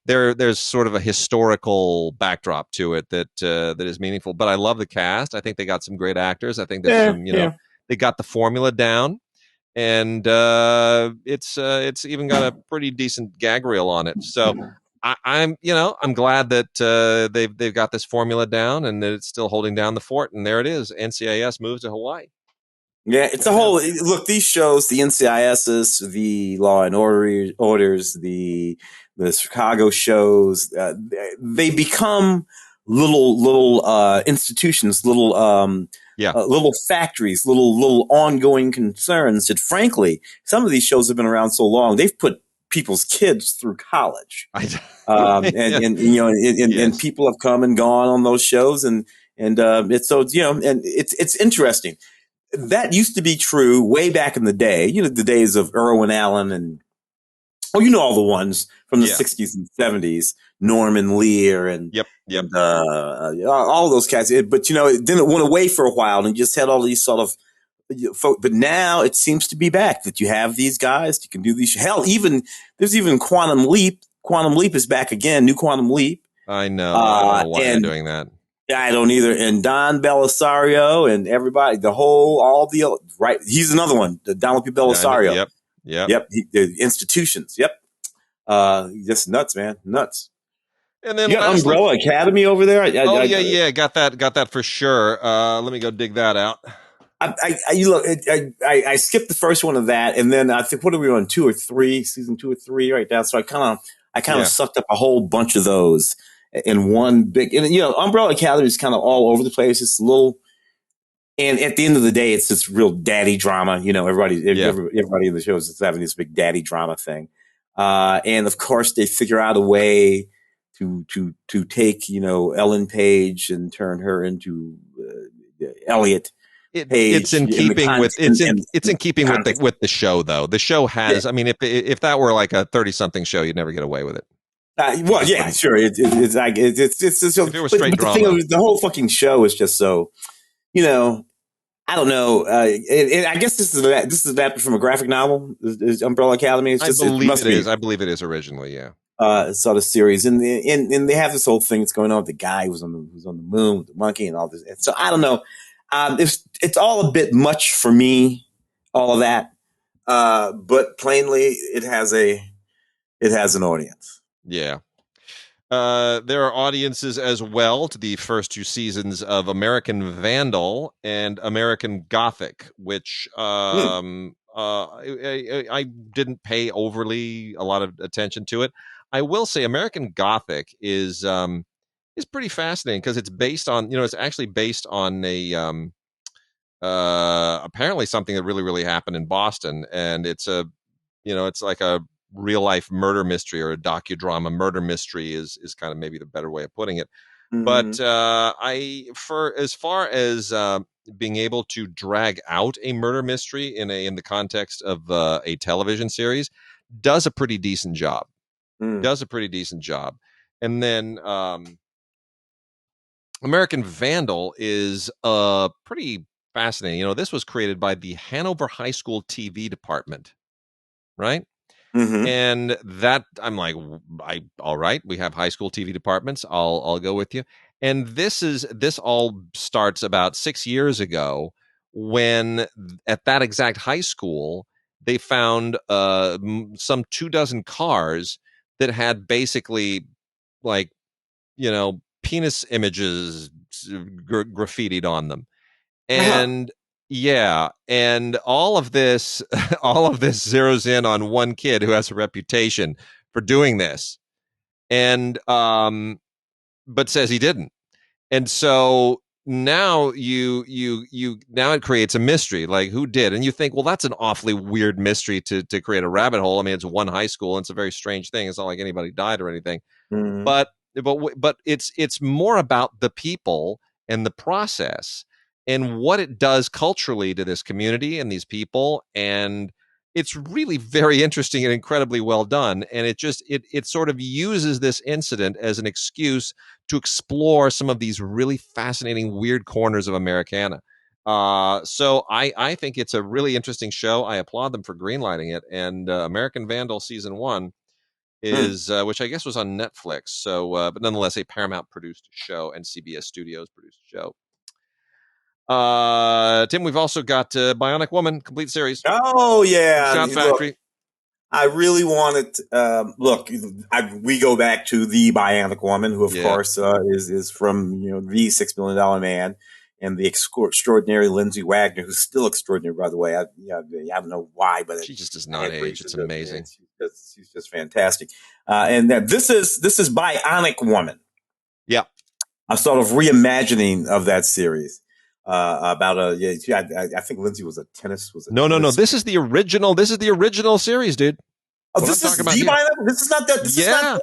there's sort of a historical backdrop to it that is meaningful. But I love the cast. I think they got some great actors. I think there's they got the formula down, and it's even got a pretty decent gag reel on it. So I'm glad that they've got this formula down and that it's still holding down the fort. And there it is. NCIS moves to Hawaii. Yeah, it's a whole look. These shows, the NCISs, the Law and Orders, the Chicago shows, they become little institutions, little factories, little ongoing concerns. That frankly, some of these shows have been around so long, they've put people's kids through college, and people have come and gone on those shows, and it's so and it's interesting. That used to be true way back in the day, the days of Irwin Allen and, all the ones from the 60s and 70s, Norman Lear and all those cats. But, then it went away for a while and just had all these sort of but now it seems to be back that you have these guys. You can do these. Hell, there's even Quantum Leap. Quantum Leap is back again. New Quantum Leap. I know. I don't know why they're doing that. I don't either. And Don Belisario and everybody, right. He's another one. The Don Belisario. Yep. The institutions. Yep. Just nuts, man. Nuts. And then you got Umbrella Academy over there. Yeah. Got that for sure. Let me go dig that out. I skipped the first one of that, and then I think what are we on season 2 or 3 right now? So I kind of sucked up a whole bunch of those in one big. And Umbrella Academy is kind of all over the place. It's a little, and at the end of the day, it's this real daddy drama. Everybody in the show is having this big daddy drama thing, and of course they figure out a way to take Ellen Page and turn her into Elliot. It's in keeping with the show, though. The show has. I mean, if that were like a 30-something show, you'd never get away with it. Well, yeah, sure. It's like it's just so. If it was straight drama, the whole fucking show is just so. I don't know. I guess this is adapted from a graphic novel. Is Umbrella Academy? I believe it is originally. Yeah. Sort of series, and they have this whole thing that's going on with the guy who's on the moon with the monkey and all this. So I don't know. It's all a bit much for me, all of that. But plainly, it has an audience. Yeah. There are audiences as well to the first 2 seasons of American Vandal and American Gothic, which I didn't pay overly a lot of attention to it. I will say American Gothic is pretty fascinating because it's based on, it's actually based on a apparently something that really, really happened in Boston, and it's it's like a real life murder mystery, or a docudrama murder mystery is kind of maybe the better way of putting it. Mm-hmm. But for as far as being able to drag out a murder mystery in the context of a television series, does a pretty decent job. And then American Vandal is pretty fascinating. This was created by the Hanover High School TV department, right? Mm-hmm. And that I'm like, all right, we have high school TV departments. I'll go with you. And this all starts about 6 years ago, when at that exact high school they found some 24 cars that had basically like penis images graffitied on them. And and all of this zeroes in on one kid who has a reputation for doing this, and but says he didn't. And so now now it creates a mystery, like who did. And you think, well, that's an awfully weird mystery to create a rabbit hole. I mean, it's one high school, and it's a very strange thing. It's not like anybody died or anything. Mm-hmm. But it's more about the people and the process and what it does culturally to this community and these people. And it's really very interesting and incredibly well done. And it sort of uses this incident as an excuse to explore some of these really fascinating, weird corners of Americana. So I think it's a really interesting show. I applaud them for greenlighting it. And American Vandal season 1 is, which I guess was on Netflix. So, but nonetheless, a Paramount produced show and CBS Studios produced show. Tim, we've also got Bionic Woman complete series. Oh yeah, Shout Factory. Look, I really wanted. We go back to the Bionic Woman, who of course is from the $6 Million Man, and the extraordinary Lindsay Wagner, who's still extraordinary, by the way. I don't know why, but she just does not age. It's amazing. She's just fantastic. And this is Bionic Woman. Yeah, a sort of reimagining of that series. About I think Lindsay was a tennis. No. This is the original. This is the original series, dude. Oh, this is the Bionic. This is not that. This is not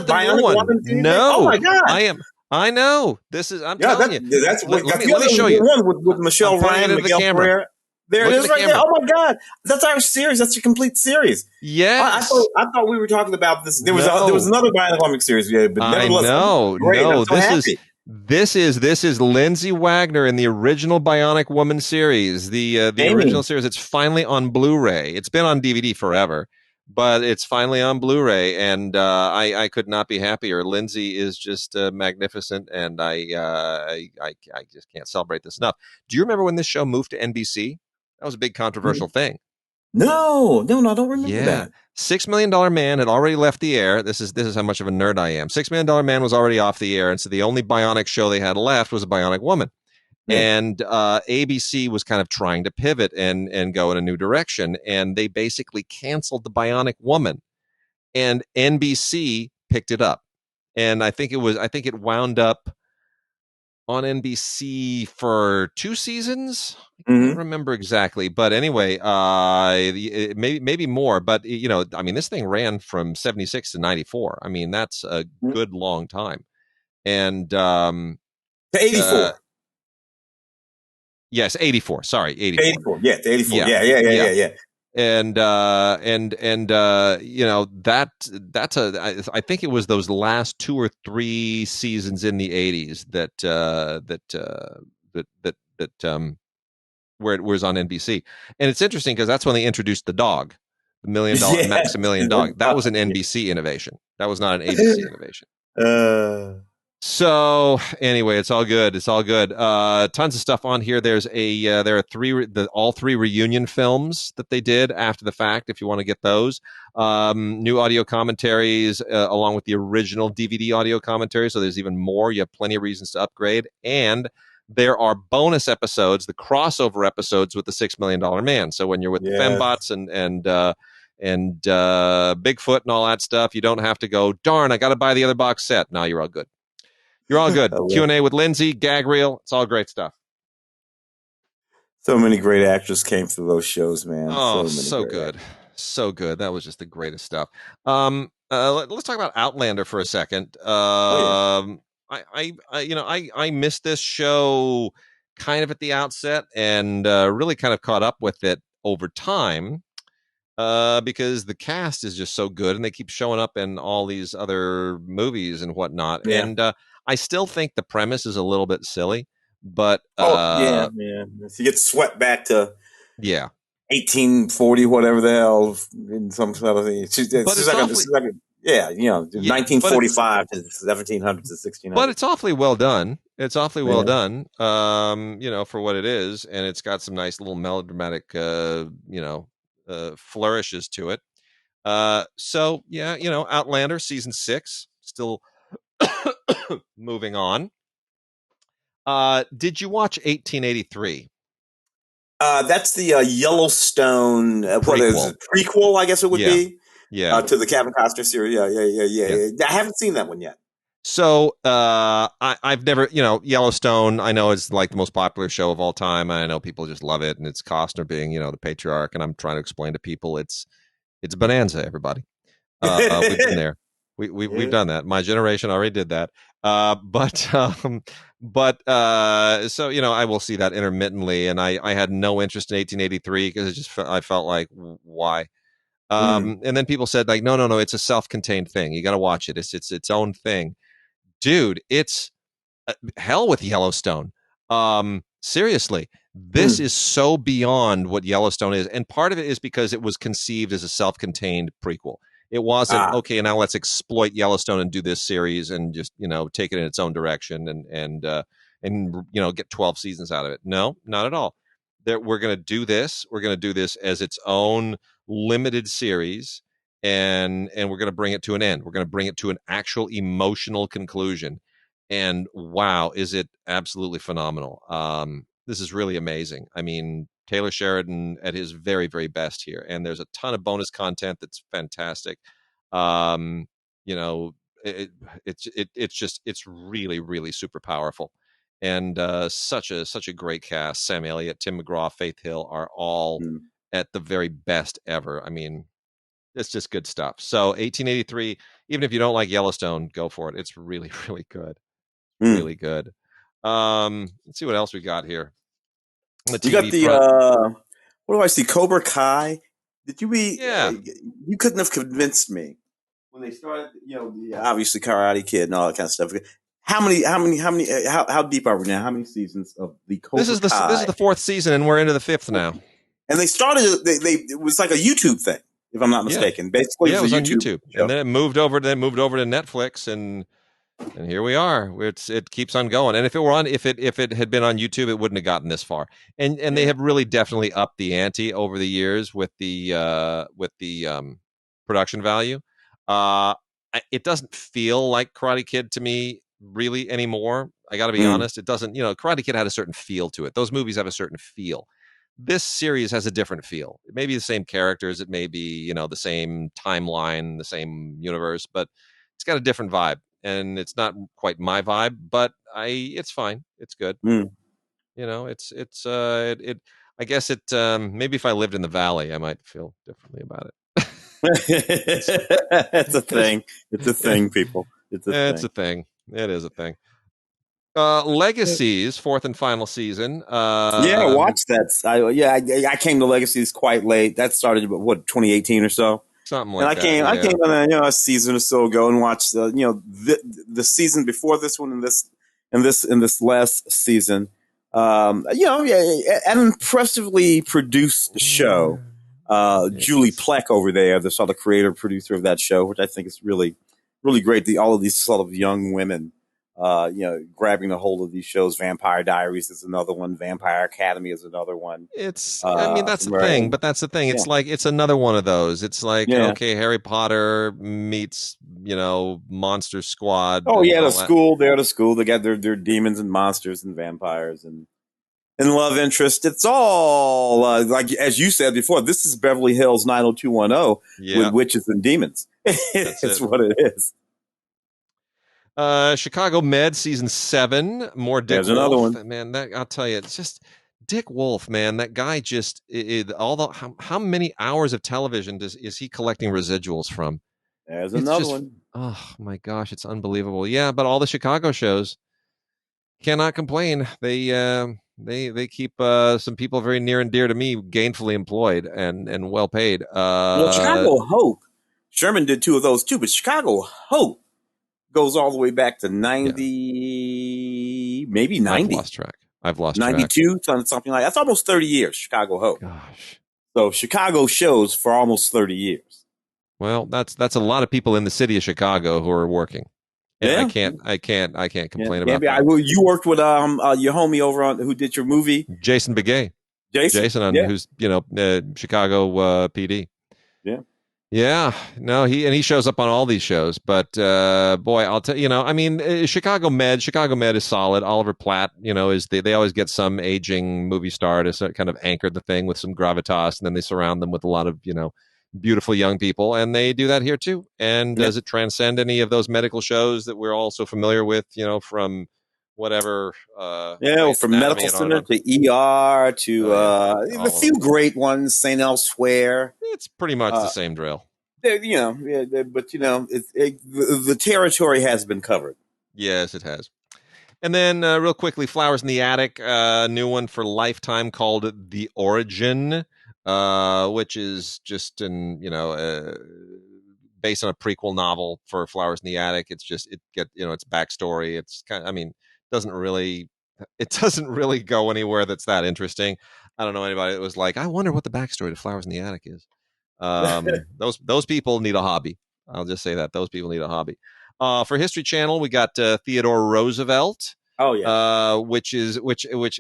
the Bionic new one. Woman. No. Oh my God. I know. This is. I'm telling you. That's let me show you. One with Michelle Ryan and Miguel Ferrer. There it is, right there. Oh my God, that's our series. That's your complete series. Yes. I thought we were talking about this. There was another Bionic Woman series. Yeah, but I know. great. No, I'm so happy. This is Lindsay Wagner in the original Bionic Woman series, the original series. It's finally on Blu-ray. It's been on DVD forever, but it's finally on Blu-ray, and I could not be happier. Lindsay is just magnificent, and I just can't celebrate this enough. Do you remember when this show moved to NBC? That was a big controversial thing. No, I don't remember that. $6 Million Man had already left the air. This is how much of a nerd I am. $6 Million Man was already off the air, and so the only Bionic show they had left was a Bionic Woman. Yeah. And ABC was kind of trying to pivot and go in a new direction, and they basically canceled the Bionic Woman, and NBC picked it up. And I think it wound up on NBC for 2 seasons. I can't remember exactly, but anyway, maybe more. But I mean, this thing ran from 76 to 94. I mean, that's a good long time. And to 84. Yes, 84. Sorry, 84. 84. Yeah, 84. Yeah. And that's I think it was those last 2 or 3 seasons in the 80s that where it was on NBC. And it's interesting because that's when they introduced the dog, the $1 million Maximilian dog. That was an NBC innovation. That was not an ABC innovation. So anyway, it's all good. It's all good. Tons of stuff on here. There are all 3 reunion films that they did after the fact. If you want to get those, new audio commentaries along with the original DVD audio commentary. So there's even more. You have plenty of reasons to upgrade, and there are bonus episodes, the crossover episodes with the $6 Million Man. So when you're with the fembots and Bigfoot and all that stuff, you don't have to go, darn, I got to buy the other box set. No, you're all good. You're all good. Q&A with Lindsay, gag reel. It's all great stuff. So many great actors came through those shows, man. Oh, so good. Actors. So good. That was just the greatest stuff. Let's talk about Outlander for a second. I missed this show kind of at the outset and really kind of caught up with it over time. Because the cast is just so good and they keep showing up in all these other movies and whatnot. Yeah. And I still think the premise is a little bit silly, but yeah. If you get swept back to 1840, whatever the hell, in some sort of thing. It's 1945 to 1700 to 1600. But it's awfully well done. It's awfully well done, for what it is, and it's got some nice little melodramatic, flourishes to it. Outlander season 6 still moving on. Did you watch 1883? That's the Yellowstone prequel, I guess it would be. Yeah. To the Kevin Costner series. Yeah. I haven't seen that one yet. So I've never, Yellowstone, I know is like the most popular show of all time. I know people just love it, and it's Costner being, the patriarch. And I'm trying to explain to people it's bonanza, everybody. We've been there. We've done that. My generation already did that. So I will see that intermittently, and I had no interest in 1883 because I felt like, why? And then people said like, no, it's a self-contained thing. You got to watch it. It's its own thing. Dude, it's hell with Yellowstone. Seriously, this is so beyond what Yellowstone is. And part of it is because it was conceived as a self-contained prequel. It wasn't, okay, now let's exploit Yellowstone and do this series and just, take it in its own direction and get 12 seasons out of it. No, not at all. We're going to do this. We're going to do this as its own limited series. And we're going to bring it to an end. We're going to bring it to an actual emotional conclusion. And wow, is it absolutely phenomenal. This is really amazing. I mean, Taylor Sheridan at his very, very best here. And there's a ton of bonus content that's fantastic. It's really, really super powerful. And such a great cast. Sam Elliott, Tim McGraw, Faith Hill are all at the very best ever. I mean, it's just good stuff. So 1883, even if you don't like Yellowstone, go for it. It's really, really good. Really good. Let's see what else we got here. You got the what do I see? Cobra Kai. Did you be? Yeah. You couldn't have convinced me when they started. Obviously Karate Kid and all that kind of stuff. how deep are we now? How many seasons of the Cobra This is the Kai? this is the 4th season, and we're into the 5th now. And they started. It was like a YouTube thing, if I'm not mistaken. Basically, it was on YouTube YouTube, show. and then it moved over to Netflix, and here we are. It keeps on going. And if it had been on YouTube, it wouldn't have gotten this far. And they have really definitely upped the ante over the years with the production value. It doesn't feel like Karate Kid to me really anymore. I got to be honest. It doesn't. Karate Kid had a certain feel to it. Those movies have a certain feel. This series has a different feel. It may be the same characters. It may be, the same timeline, the same universe, but it's got a different vibe, and it's not quite my vibe, but it's fine. It's good. I guess maybe if I lived in the Valley, I might feel differently about it. It's a thing. It's a thing, people. It's a thing. It is a thing. Legacies, 4th and final season. Watch that. I came to Legacies quite late. That started 2018 or so. Something like that. I came a season or so ago and watched the season before this one and this last season. An impressively produced show. Julie Plec over there, the sort of creator producer of that show, which I think is really, really great. All of these sort of young women. Grabbing a hold of these shows. Vampire Diaries is another one. Vampire Academy is another one. That's the thing. But that's the thing. It's like it's another one of those. It's like okay, Harry Potter meets Monster Squad. Oh yeah, the school. They're the school. They got their demons and monsters and vampires and love interest. It's all like as you said before. This is Beverly Hills 90210 with witches and demons. It's what it is. Chicago Med season 7, more Dick Wolf. Another one. Man, I'll tell you, it's just Dick Wolf, man. That guy just how many hours of television is he collecting residuals from? There's another one. Oh my gosh, it's unbelievable. Yeah, but all the Chicago shows cannot complain. They keep some people very near and dear to me gainfully employed and well paid. Chicago Hope. Sherman did 2 of those too, but Chicago Hope goes all the way back to 90, maybe 90. I've lost 92, something like that. That's almost 30 years, Chicago Hope. Gosh. So Chicago shows for almost 30 years. Well, that's a lot of people in the city of Chicago who are working. And I can't complain about that. You worked with your homie over on who did your movie, Jason Begay. Jason who's Chicago PD. Yeah. Yeah, no, he shows up on all these shows, but boy, I'll tell you, Chicago Med is solid. Oliver Platt, they always get some aging movie star to kind of anchor the thing with some gravitas, and then they surround them with a lot of beautiful young people, and they do that here too. And does it transcend any of those medical shows that we're all so familiar with, from whatever? From Medical Center to ER to a few great ones, St. Elsewhere. It's pretty much the same drill. But the territory has been covered. Yes, it has. And then real quickly, Flowers in the Attic, a new one for Lifetime called The Origin, which is just based on a prequel novel for Flowers in the Attic. It's just its backstory. It's kind of, doesn't really go anywhere that's that interesting. I don't know anybody that was like, I wonder what the backstory to Flowers in the Attic is. Those people need a hobby. I'll just say that those people need a hobby. For History Channel, we got Theodore Roosevelt. Oh yeah, which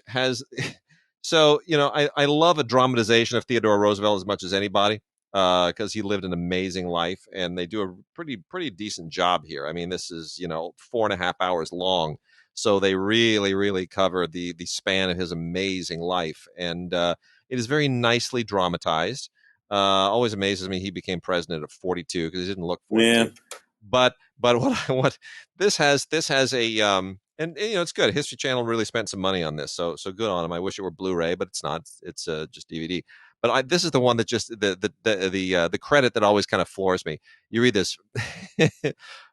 has. So I love a dramatization of Theodore Roosevelt as much as anybody because he lived an amazing life, and they do a pretty decent job here. This is 4.5 hours long. So they really, really cover the span of his amazing life. And it is very nicely dramatized. Always amazes me he became president at 42 because he didn't look 42. Yeah. But what this has a and it's good. History Channel really spent some money on this, so good on them. I wish it were Blu-ray, but it's not. It's just DVD. But this is the one that just the credit that always kind of floors me. You read this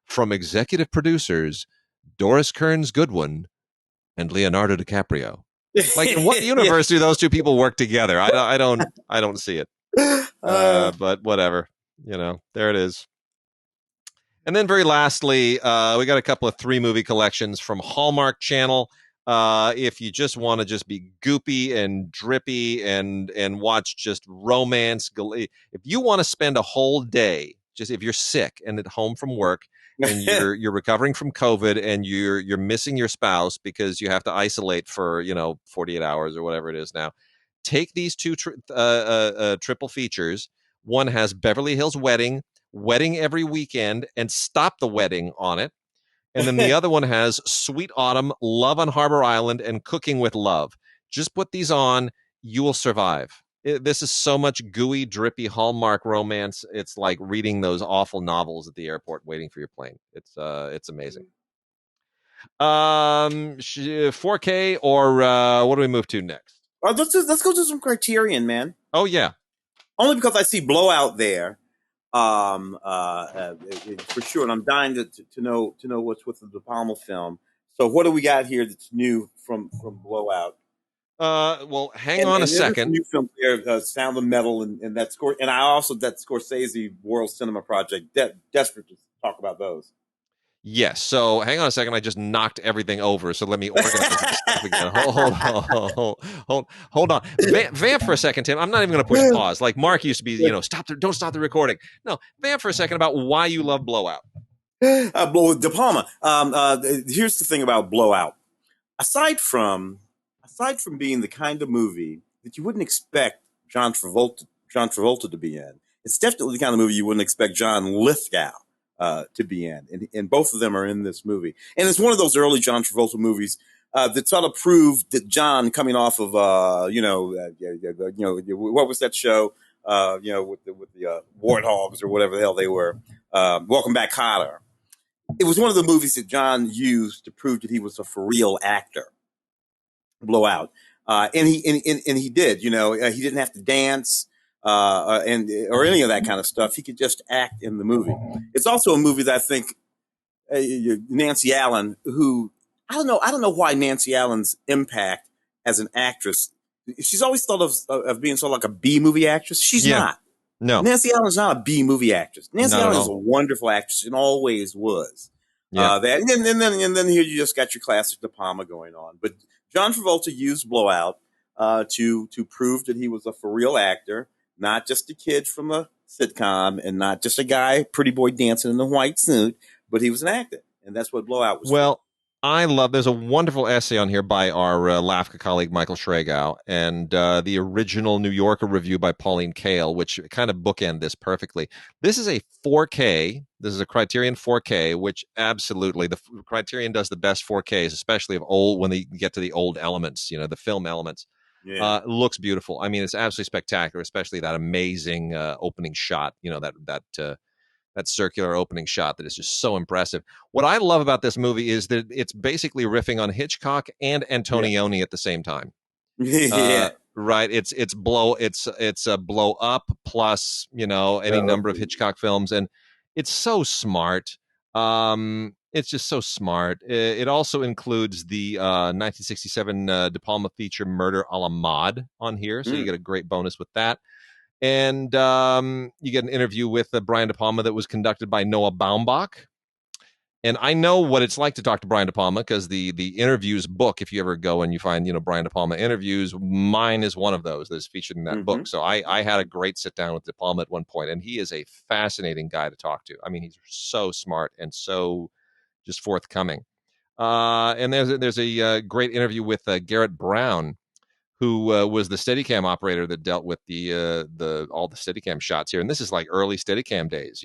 from executive producers Doris Kearns Goodwin and Leonardo DiCaprio. Like, in what universe do those two people work together? I don't see it. But whatever, there it is. And then very lastly, we got a couple of 3-movie collections from Hallmark Channel. If you just want to just be goopy and drippy and watch just romance, if you want to spend a whole day, just if you're sick and at home from work and you're recovering from COVID and you're missing your spouse because you have to isolate for 48 hours or whatever it is now, take these two triple features. One has Beverly Hills Wedding Every Weekend, and Stop the Wedding on it. And then the other one has Sweet Autumn, Love on Harbor Island, and Cooking with Love. Just put these on. You will survive. This is so much gooey, drippy Hallmark romance. It's like reading those awful novels at the airport waiting for your plane. It's amazing. 4K or what do we move to next? Let's go to some Criterion, man. Oh, yeah. Only because I see Blowout there. For sure, and I'm dying to know what's with the De Palma film. So, what do we got here that's new from Blowout? Well, hang on a second. New film there, Sound of Metal, and that score, and I also that Scorsese World Cinema Project. Desperate to talk about those. Yes. So hang on a second. I just knocked everything over. So let me organize this stuff again. Hold on. Vamp for a second, Tim. I'm not even going to push pause. Like Mark used to be, don't stop the recording. No, vamp for a second about why you love Blowout. De Palma. Here's the thing about Blowout. Aside from being the kind of movie that you wouldn't expect John Travolta to be in, it's definitely the kind of movie you wouldn't expect John Lithgow to be in, and both of them are in this movie. And it's one of those early John Travolta movies that sort of proved that John, coming off of what was that show, with the warthogs or whatever the hell they were, Welcome Back, Kotter. It was one of the movies that John used to prove that he was a for real actor. Blowout, and he did. He didn't have to dance. Or any of that kind of stuff. He could just act in the movie. It's also a movie that I think Nancy Allen, who I don't know why Nancy Allen's impact as an actress. She's always thought of being sort of like a B movie actress. She's not. No, Nancy Allen's not a B movie actress. Nancy Allen is a wonderful actress and always was. Yeah. And then here you just got your classic De Palma going on. But John Travolta used Blowout to prove that he was a for real actor. Not just a kid from a sitcom and not just a guy, pretty boy dancing in a white suit, but he was an actor. And that's what Blowout was. Well, there's a wonderful essay on here by our LAFCA colleague, Michael Schragow, and the original New Yorker review by Pauline Kael, which kind of bookend this perfectly. This is a 4K. This is a Criterion 4K, which absolutely, the Criterion does the best 4Ks, especially when they get to the old elements, the film elements. Yeah. Looks beautiful. I mean, it's absolutely spectacular, especially that amazing opening shot, that circular opening shot that is just so impressive. What I love about this movie is that it's basically riffing on Hitchcock and Antonioni at the same time. Right. It's a Blow Up plus, any number of Hitchcock films. And it's so smart. It's just so smart. It also includes the 1967 De Palma feature Murder a la Mode on here. So you get a great bonus with that. And you get an interview with Brian De Palma that was conducted by Noah Baumbach. And I know what it's like to talk to Brian De Palma because the interviews book, if you ever go and you find, Brian De Palma interviews, mine is one of those that is featured in that book. So I had a great sit down with De Palma at one point, and he is a fascinating guy to talk to. I mean, he's so smart and so just forthcoming. And there's a great interview with Garrett Brown, who was the Steadicam operator that dealt with all the Steadicam shots here. And this is like early Steadicam days,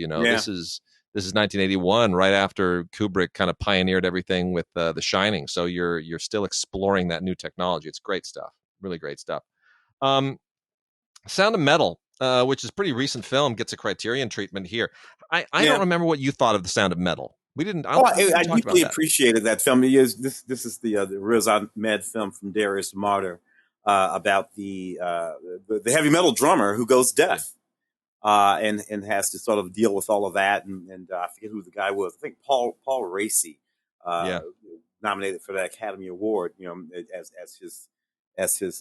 This is 1981, right after Kubrick kind of pioneered everything with The Shining. So you're still exploring that new technology. It's great stuff, really great stuff. Sound of Metal, which is a pretty recent film, gets a Criterion treatment here. I don't remember what you thought of The Sound of Metal. We didn't. I deeply appreciated that film. This is the Riz Ahmed film from Darius Martyr about the heavy metal drummer who goes deaf. And has to sort of deal with all of that, and I forget who the guy was. I think Paul Racy, nominated for the Academy Award, as his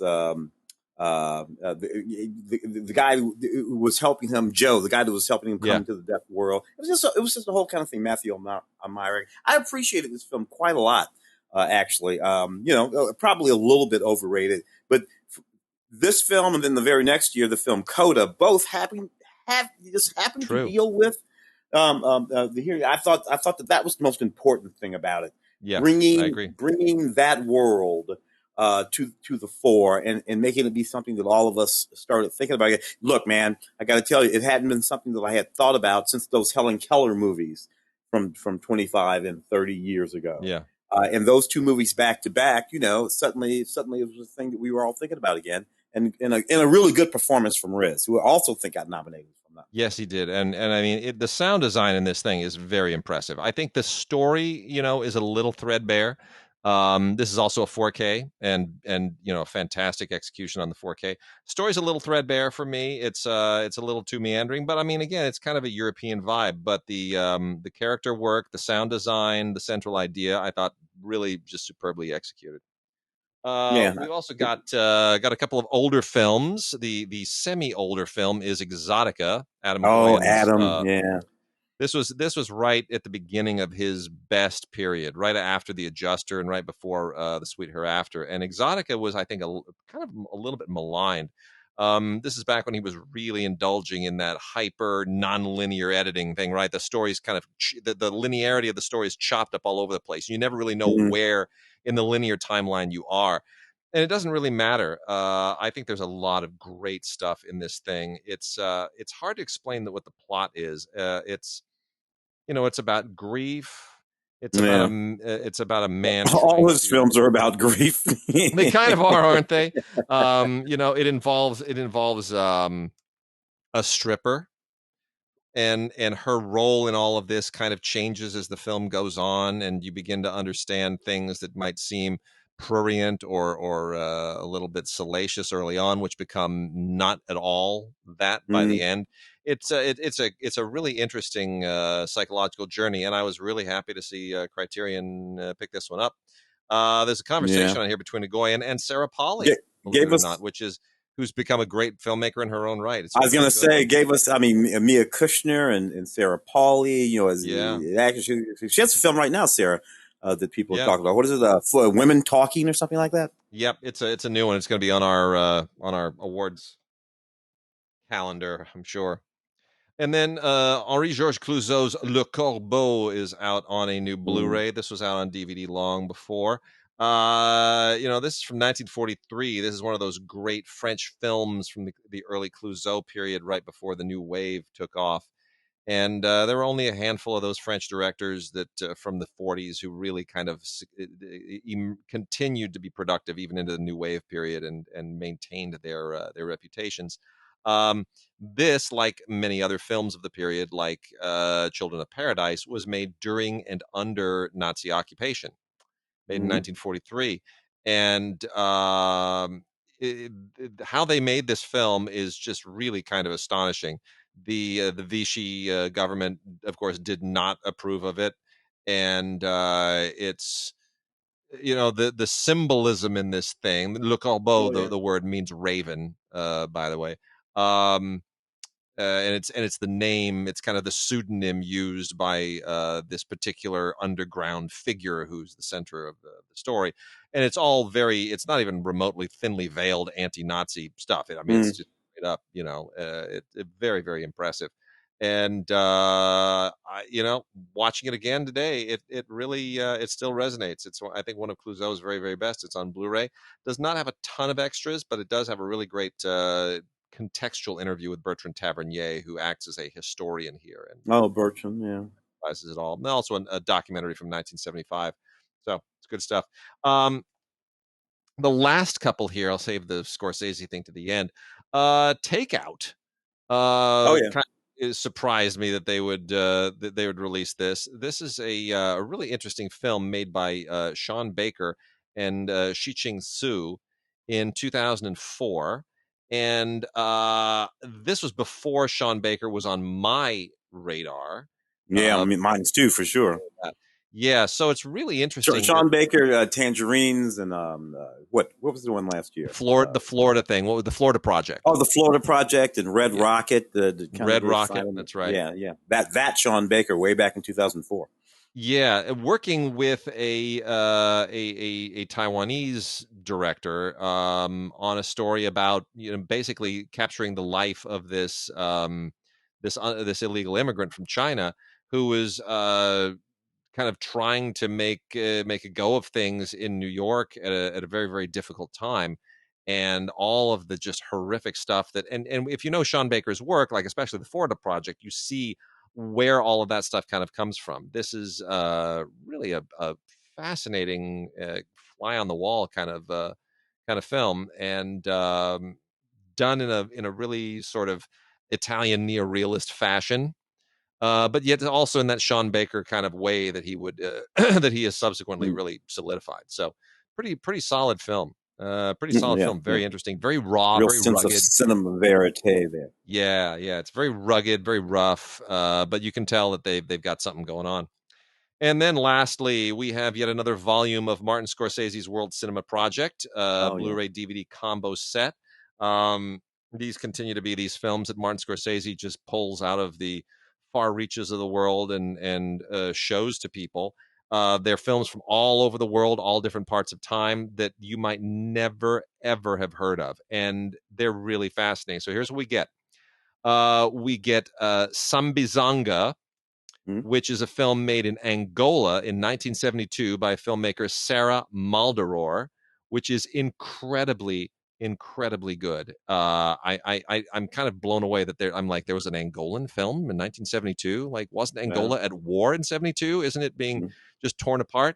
the guy who was helping him, Joe, the guy that was helping him come Yeah. into the deaf world. It was just a whole kind of thing. Matthew O'Meara. I appreciated this film quite a lot, actually. Probably a little bit overrated, but this film and then the very next year, the film Coda, both happened to True. deal with the hearing. I thought that was the most important thing about it. Yeah, I agree. Bringing that world to the fore and making it be something that all of us started thinking about. Look, man, I got to tell you, it hadn't been something that I had thought about since those Helen Keller movies from 25 and 30 years ago. Yeah. And those two movies back to back, suddenly it was a thing that we were all thinking about again. And in a really good performance from Riz, who I also think got nominated from that. Yes, he did, and I mean the sound design in this thing is very impressive. I think the story, is a little threadbare. This is also a 4K, and a fantastic execution on the 4K. Story's a little threadbare for me. It's a little too meandering, but I mean, again, it's kind of a European vibe. But the character work, the sound design, the central idea, I thought really just superbly executed. We've also got a couple of older films. The semi-older film is Exotica. Adam Goyan's, Adam, yeah. This was right at the beginning of his best period, right after The Adjuster and right before The Sweet Hereafter. And Exotica was, I think, kind of a little bit maligned. This is back when he was really indulging in that hyper non-linear editing thing, right? The story's kind of the linearity of the story is chopped up all over the place. You never really know where in the linear timeline you are. And it doesn't really matter. I think there's a lot of great stuff in this thing. It's hard to explain what the plot is. It's about grief. It's about a man. All his films are about grief. They kind of are, aren't they? It involves a stripper, and her role in all of this kind of changes as the film goes on, and you begin to understand things that might seem prurient or a little bit salacious early on, which become not at all that by the end. It's a really interesting psychological journey, and I was really happy to see Criterion pick this one up. There's a conversation on here between Goyan and Sarah Polley, believe it or not, who's become a great filmmaker in her own right. I was going to say, gave us, Mia Kushner and Sarah Polley, as the actress. She has a film right now, Sarah, that people are talking about. What is it? For Women Talking or something like that? Yep. It's a new one. It's going to be on our awards calendar, I'm sure. And then Henri-Georges Clouzot's Le Corbeau is out on a new Blu-ray. This was out on DVD long before. This is from 1943. This is one of those great French films from the early Clouzot period, right before the new wave took off. And there were only a handful of those French directors that from the 40s who really kind of continued to be productive even into the new wave period and maintained their reputations. This, like many other films of the period, like Children of Paradise, was made during and under Nazi occupation, made in 1943. And how they made this film is just really kind of astonishing. The Vichy government, of course, did not approve of it. And it's... the symbolism in this thing. Le Corbeau, the word means raven, by the way. And it's the name. It's kind of the pseudonym used by this particular underground figure who's the center of the story. And it's all it's not even remotely thinly veiled anti-Nazi stuff. It's just straight up. It's very, very impressive. And watching it again today, it really it still resonates. It's, I think, one of Clouzot's very, very best. It's on Blu-ray. Does not have a ton of extras, but it does have a really great contextual interview with Bertrand Tavernier, who acts as a historian here. And Bertrand, yeah, it all. And also a documentary from 1975. So it's good stuff. The last couple here, I'll save the Scorsese thing to the end. Takeout. It surprised me that they would release this. This is a really interesting film made by Sean Baker and Shi-Ching Su in 2004. And this was before Sean Baker was on my radar. Yeah, mine's too, for sure. Yeah, so it's really interesting that Sean Baker, Tangerines, and what was the one last year? The Florida thing. What was the Florida Project? Oh, the Florida Project and Red Yeah, Rocket, the kind of Red very Rocket. silent. That's right. Yeah. That Sean Baker way back in 2004. Yeah, working with a Taiwanese director on a story about basically capturing the life of this illegal immigrant from China who was kind of trying to make a go of things in New York at a very, very difficult time, and all of the just horrific stuff that and if you know Sean Baker's work, like especially the Florida Project, you see where all of that stuff kind of comes from. This is really a fascinating fly on the wall kind of film, and done in a really sort of Italian neorealist fashion, but yet also in that Sean Baker kind of way that he would that he has subsequently really solidified. So pretty solid film. Pretty solid Yeah, film. Very interesting. Very raw. real Very sense of rugged. cinema verite there. Yeah, yeah. It's very rugged. Very rough. But you can tell that they've got something going on. And then lastly, we have yet another volume of Martin Scorsese's World Cinema Project, Blu-ray DVD combo set. These continue to be these films that Martin Scorsese just pulls out of the far reaches of the world and shows to people. They're films from all over the world, all different parts of time that you might never, ever have heard of. And they're really fascinating. So here's what we get. We get Sambizanga, which is a film made in Angola in 1972 by filmmaker Sarah Maldoror, which is incredibly good. I'm kind of blown away that I'm like, there was an Angolan film in 1972. Like, wasn't Angola at war in 72? Isn't it being just torn apart?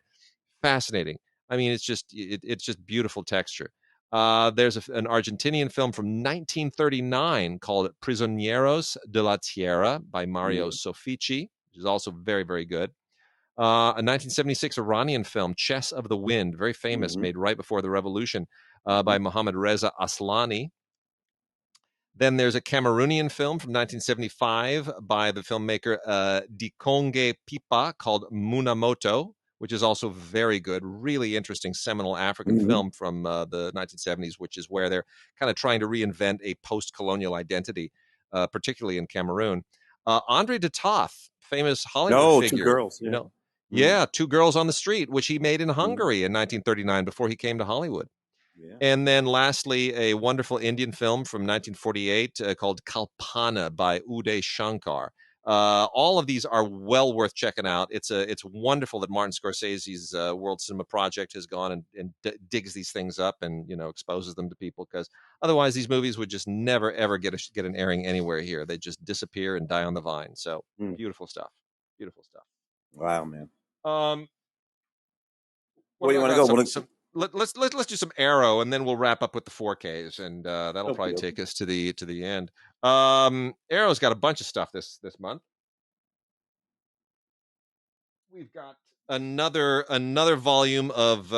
Fascinating. I mean, it's just beautiful texture. There's an Argentinian film from 1939 called Prisioneros de la Tierra by Mario Soffici, which is also very, very good. A 1976 Iranian film, Chess of the Wind, very famous, made right before the revolution, by Mohammad Reza Aslani. Then there's a Cameroonian film from 1975 by the filmmaker Dikonge Pipa called Munamoto, which is also very good, really interesting seminal African film from the 1970s, which is where they're kind of trying to reinvent a post-colonial identity, particularly in Cameroon. Andre de Toth, famous Hollywood figure. Two girls. Yeah. Two Girls on the Street, which he made in Hungary in 1939 before he came to Hollywood. Yeah. And then lastly, a wonderful Indian film from 1948 called Kalpana by Uday Shankar. All of these are well worth checking out. It's wonderful that Martin Scorsese's World Cinema Project has gone and digs these things up and exposes them to people, because otherwise these movies would just never ever get an airing anywhere here. They just disappear and die on the vine. So beautiful stuff. Beautiful stuff. Wow, man. Where do you want to go? Let's do some Arrow, and then we'll wrap up with the 4Ks, and that'll probably take us to the end. Arrow's got a bunch of stuff this month. We've got another volume of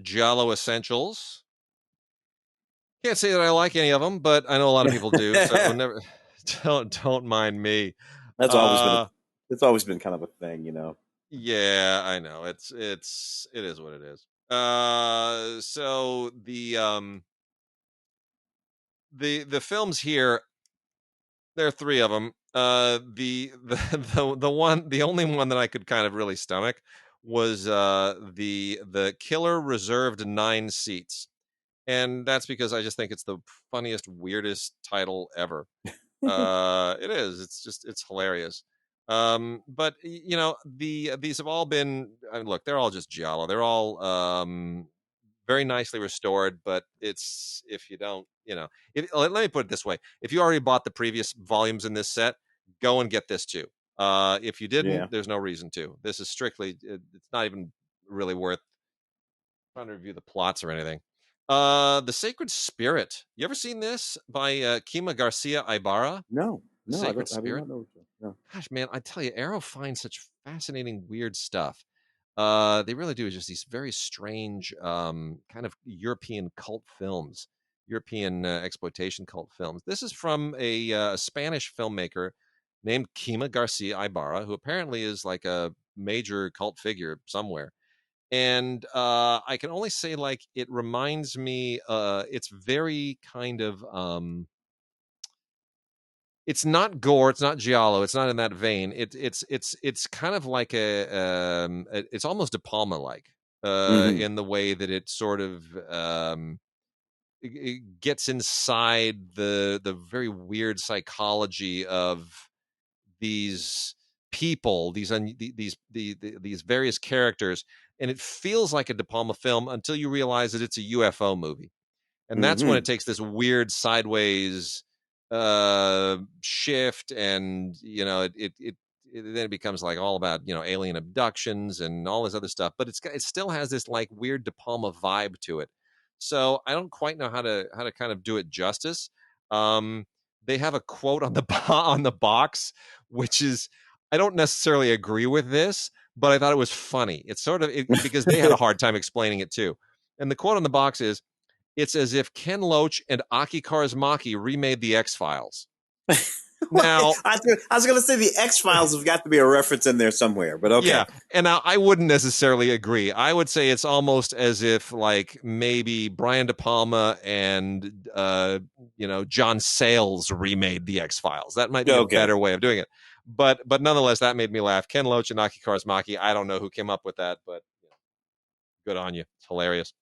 Giallo Essentials. Can't say that I like any of them, but I know a lot of people do. So never don't mind me. That's always been kind of a thing, Yeah, I know. It is what it is. So the films here, there are three of them. The only one that I could kind of really stomach was the Killer reserved 9 seats, and that's because I just think it's the funniest, weirdest title ever. It is. It's hilarious. But these have all been. I mean, look, they're all just giallo. They're all very nicely restored, but it's, if you don't, let me put it this way: if you already bought the previous volumes in this set, go and get this too. If you didn't, there's no reason to. This is strictly, it's not even really worth trying to review the plots or anything. The Sacred Spirit. You ever seen this by Kima Garcia Ibarra? No, Sacred Spirit. I do not know. No. Gosh, man, I tell you, Arrow finds such fascinating, weird stuff. They really do. Just these very strange kind of European cult films, European exploitation cult films. This is from a Spanish filmmaker named Kima Garcia Ibarra, who apparently is like a major cult figure somewhere. And I can only say, like, it reminds me, it's very kind of, it's not gore, it's not giallo, it's not in that vein. It's kind of like it's almost De Palma like, Mm-hmm. in the way that it sort of it gets inside the very weird psychology of these people, these various characters, and it feels like a De Palma film until you realize that it's a UFO movie, and that's when Mm-hmm. it takes this weird sideways shift, and then it becomes like all about alien abductions and all this other stuff, but it still has this like weird De Palma vibe to it. So I don't quite know how to kind of do it justice. um they have a quote on the on the box, which is, I don't necessarily agree with this, but I thought it was funny. It's sort of because they had a hard time explaining it too. And the quote on the box is, "It's as if Ken Loach and Aki Kaurismäki remade the X-Files." Now, I was going to say the X-Files have got to be a reference in there somewhere, but okay. yeah, and I wouldn't necessarily agree. I would say it's almost as if like maybe Brian De Palma and John Sayles remade the X-Files. That might be a better way of doing it. But nonetheless, that made me laugh. Ken Loach and Aki Kaurismäki. I don't know who came up with that, but good on you. It's hilarious.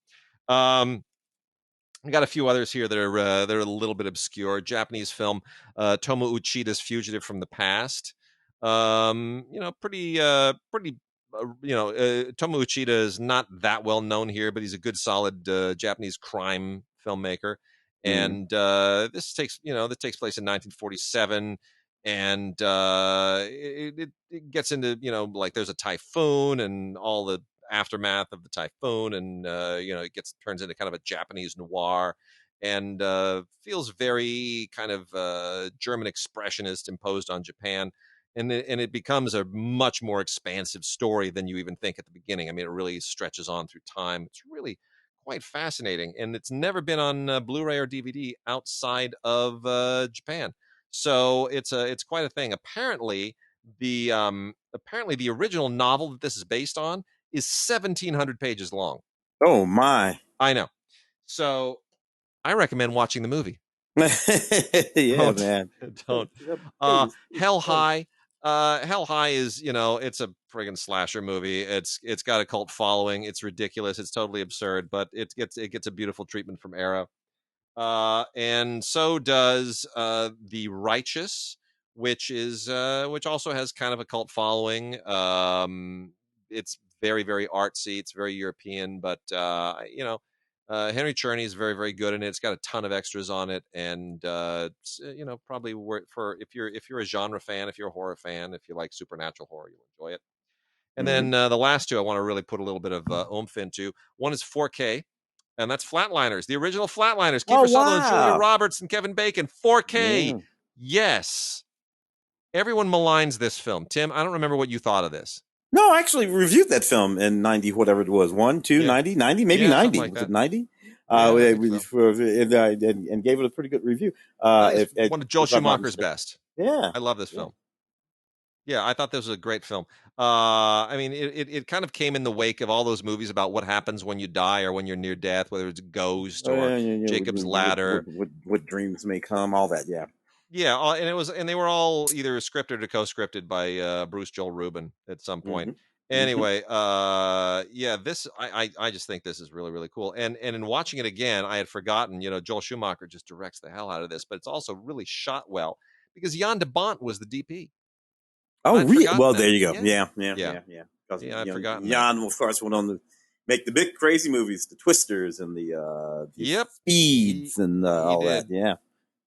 I got a few others here that are a little bit obscure. Japanese film, Tomo Uchida's Fugitive from the Past. Pretty. Tomo Uchida is not that well known here, but he's a good, solid Japanese crime filmmaker. And this takes place in 1947, and it gets into like there's a typhoon and all the aftermath of the typhoon, and it turns into kind of a Japanese noir, and feels very kind of German expressionist imposed on Japan, and it becomes a much more expansive story than you even think at the beginning. I mean, it really stretches on through time. It's really quite fascinating, and it's never been on Blu-ray or DVD outside of Japan, so it's quite a thing. Apparently the original novel that this is based on is 1,700 pages long. Oh my! I know. So I recommend watching the movie. Yeah, man. Don't. Hell High. Hell High is, it's a friggin' slasher movie. It's got a cult following. It's ridiculous. It's totally absurd, but it gets a beautiful treatment from Arrow. And so does The Righteous, which also has kind of a cult following. It's very, very artsy. It's very European, but Henry Czerny is very, very good in it. It's got a ton of extras on it, and probably for if you're a genre fan, if you're a horror fan, if you like supernatural horror, you'll enjoy it. And then the last two I want to really put a little bit of oomph into. One is 4K, and that's Flatliners, the original Flatliners. Kiefer Sutherland, Julia Roberts, and Kevin Bacon. 4K. Yeah. Yes. Everyone maligns this film. Tim, I don't remember what you thought of this. No, I actually reviewed that film in 90, whatever it was. 1, 2, 90, maybe 90. Like was it 90? And gave it a pretty good review. One of Joel Schumacher's best. Yeah. I love this film. Yeah, I thought this was a great film. I mean, it kind of came in the wake of all those movies about what happens when you die or when you're near death, whether it's Ghost or Jacob's Ladder. What dreams may come, all that, yeah. Yeah, and they were all either scripted or co-scripted by Bruce Joel Rubin at some point. Anyway, this I just think this is really, really cool. And in watching it again, I had forgotten, Joel Schumacher just directs the hell out of this, but it's also really shot well because Jan de Bont was the DP. Oh, really? Well, there you go. Yeah. I'd forgotten. Jan, of course, went on to make the big crazy movies, the Twisters and the Speeds and all that. Yeah.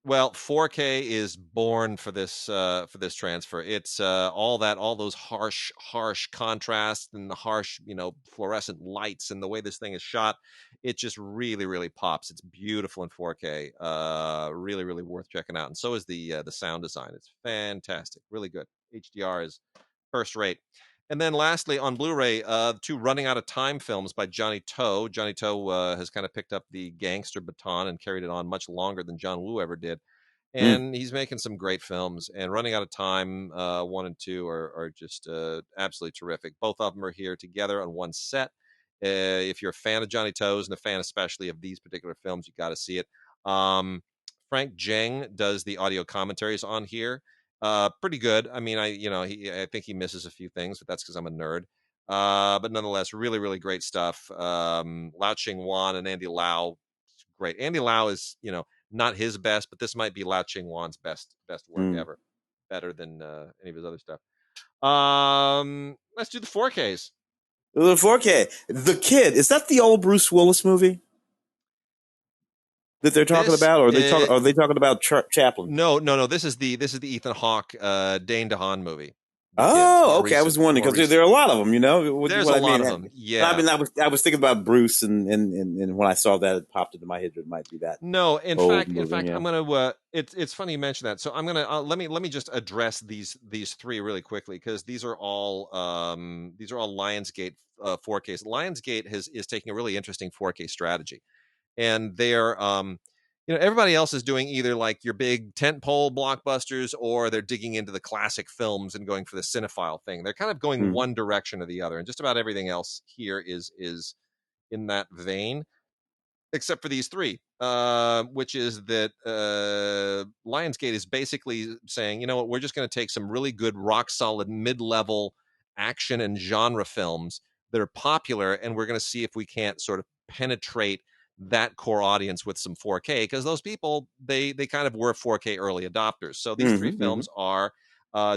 Well, 4K is born for this transfer. It's all those harsh contrasts and the harsh, fluorescent lights and the way this thing is shot. It just really, really pops. It's beautiful in 4K. Really, really worth checking out. And so is the sound design. It's fantastic. Really good. HDR is first rate. And then lastly, on Blu-ray, two Running Out of Time films by Johnny To. Johnny To has kind of picked up the gangster baton and carried it on much longer than John Woo ever did. and he's making some great films. And Running Out of Time 1 and 2 are just absolutely terrific. Both of them are here together on one set. If you're a fan of Johnny Toes and a fan especially of these particular films, you got to see it. Frank Jeng does the audio commentaries on here. Pretty good. I mean, I think he misses a few things, but that's because I'm a nerd. But nonetheless, really, really great stuff. Lau Ching-wan and Andy Lau, great. Andy Lau is, not his best, but this might be Lau Ching-wan's best work ever. Better than any of his other stuff. Let's do the 4Ks. The 4K. The Kid. Is that the old Bruce Willis movie that they're talking about, or are they talking about Chaplin? No. This is the Ethan Hawke, Dane DeHaan movie. Oh, okay. I was wondering because there are a lot of them. There's a lot of them. Yeah. I mean, I was thinking about Bruce, and when I saw that, it popped into my head. It might be that. No, in fact, yeah. I'm gonna. It's funny you mention that. So I'm gonna let me just address these three really quickly, because these are all Lionsgate 4Ks. Lionsgate is taking a really interesting 4K strategy, and they're everybody else is doing either like your big tentpole blockbusters, or they're digging into the classic films and going for the cinephile thing. They're kind of going one direction or the other, and just about everything else here is in that vein, except for these three, which is that Lionsgate is basically saying, you know what, we're just going to take some really good, rock solid, mid-level action and genre films that are popular, and we're going to see if we can't sort of penetrate that core audience with some 4K, because those people, they kind of were 4K early adopters. So these three films are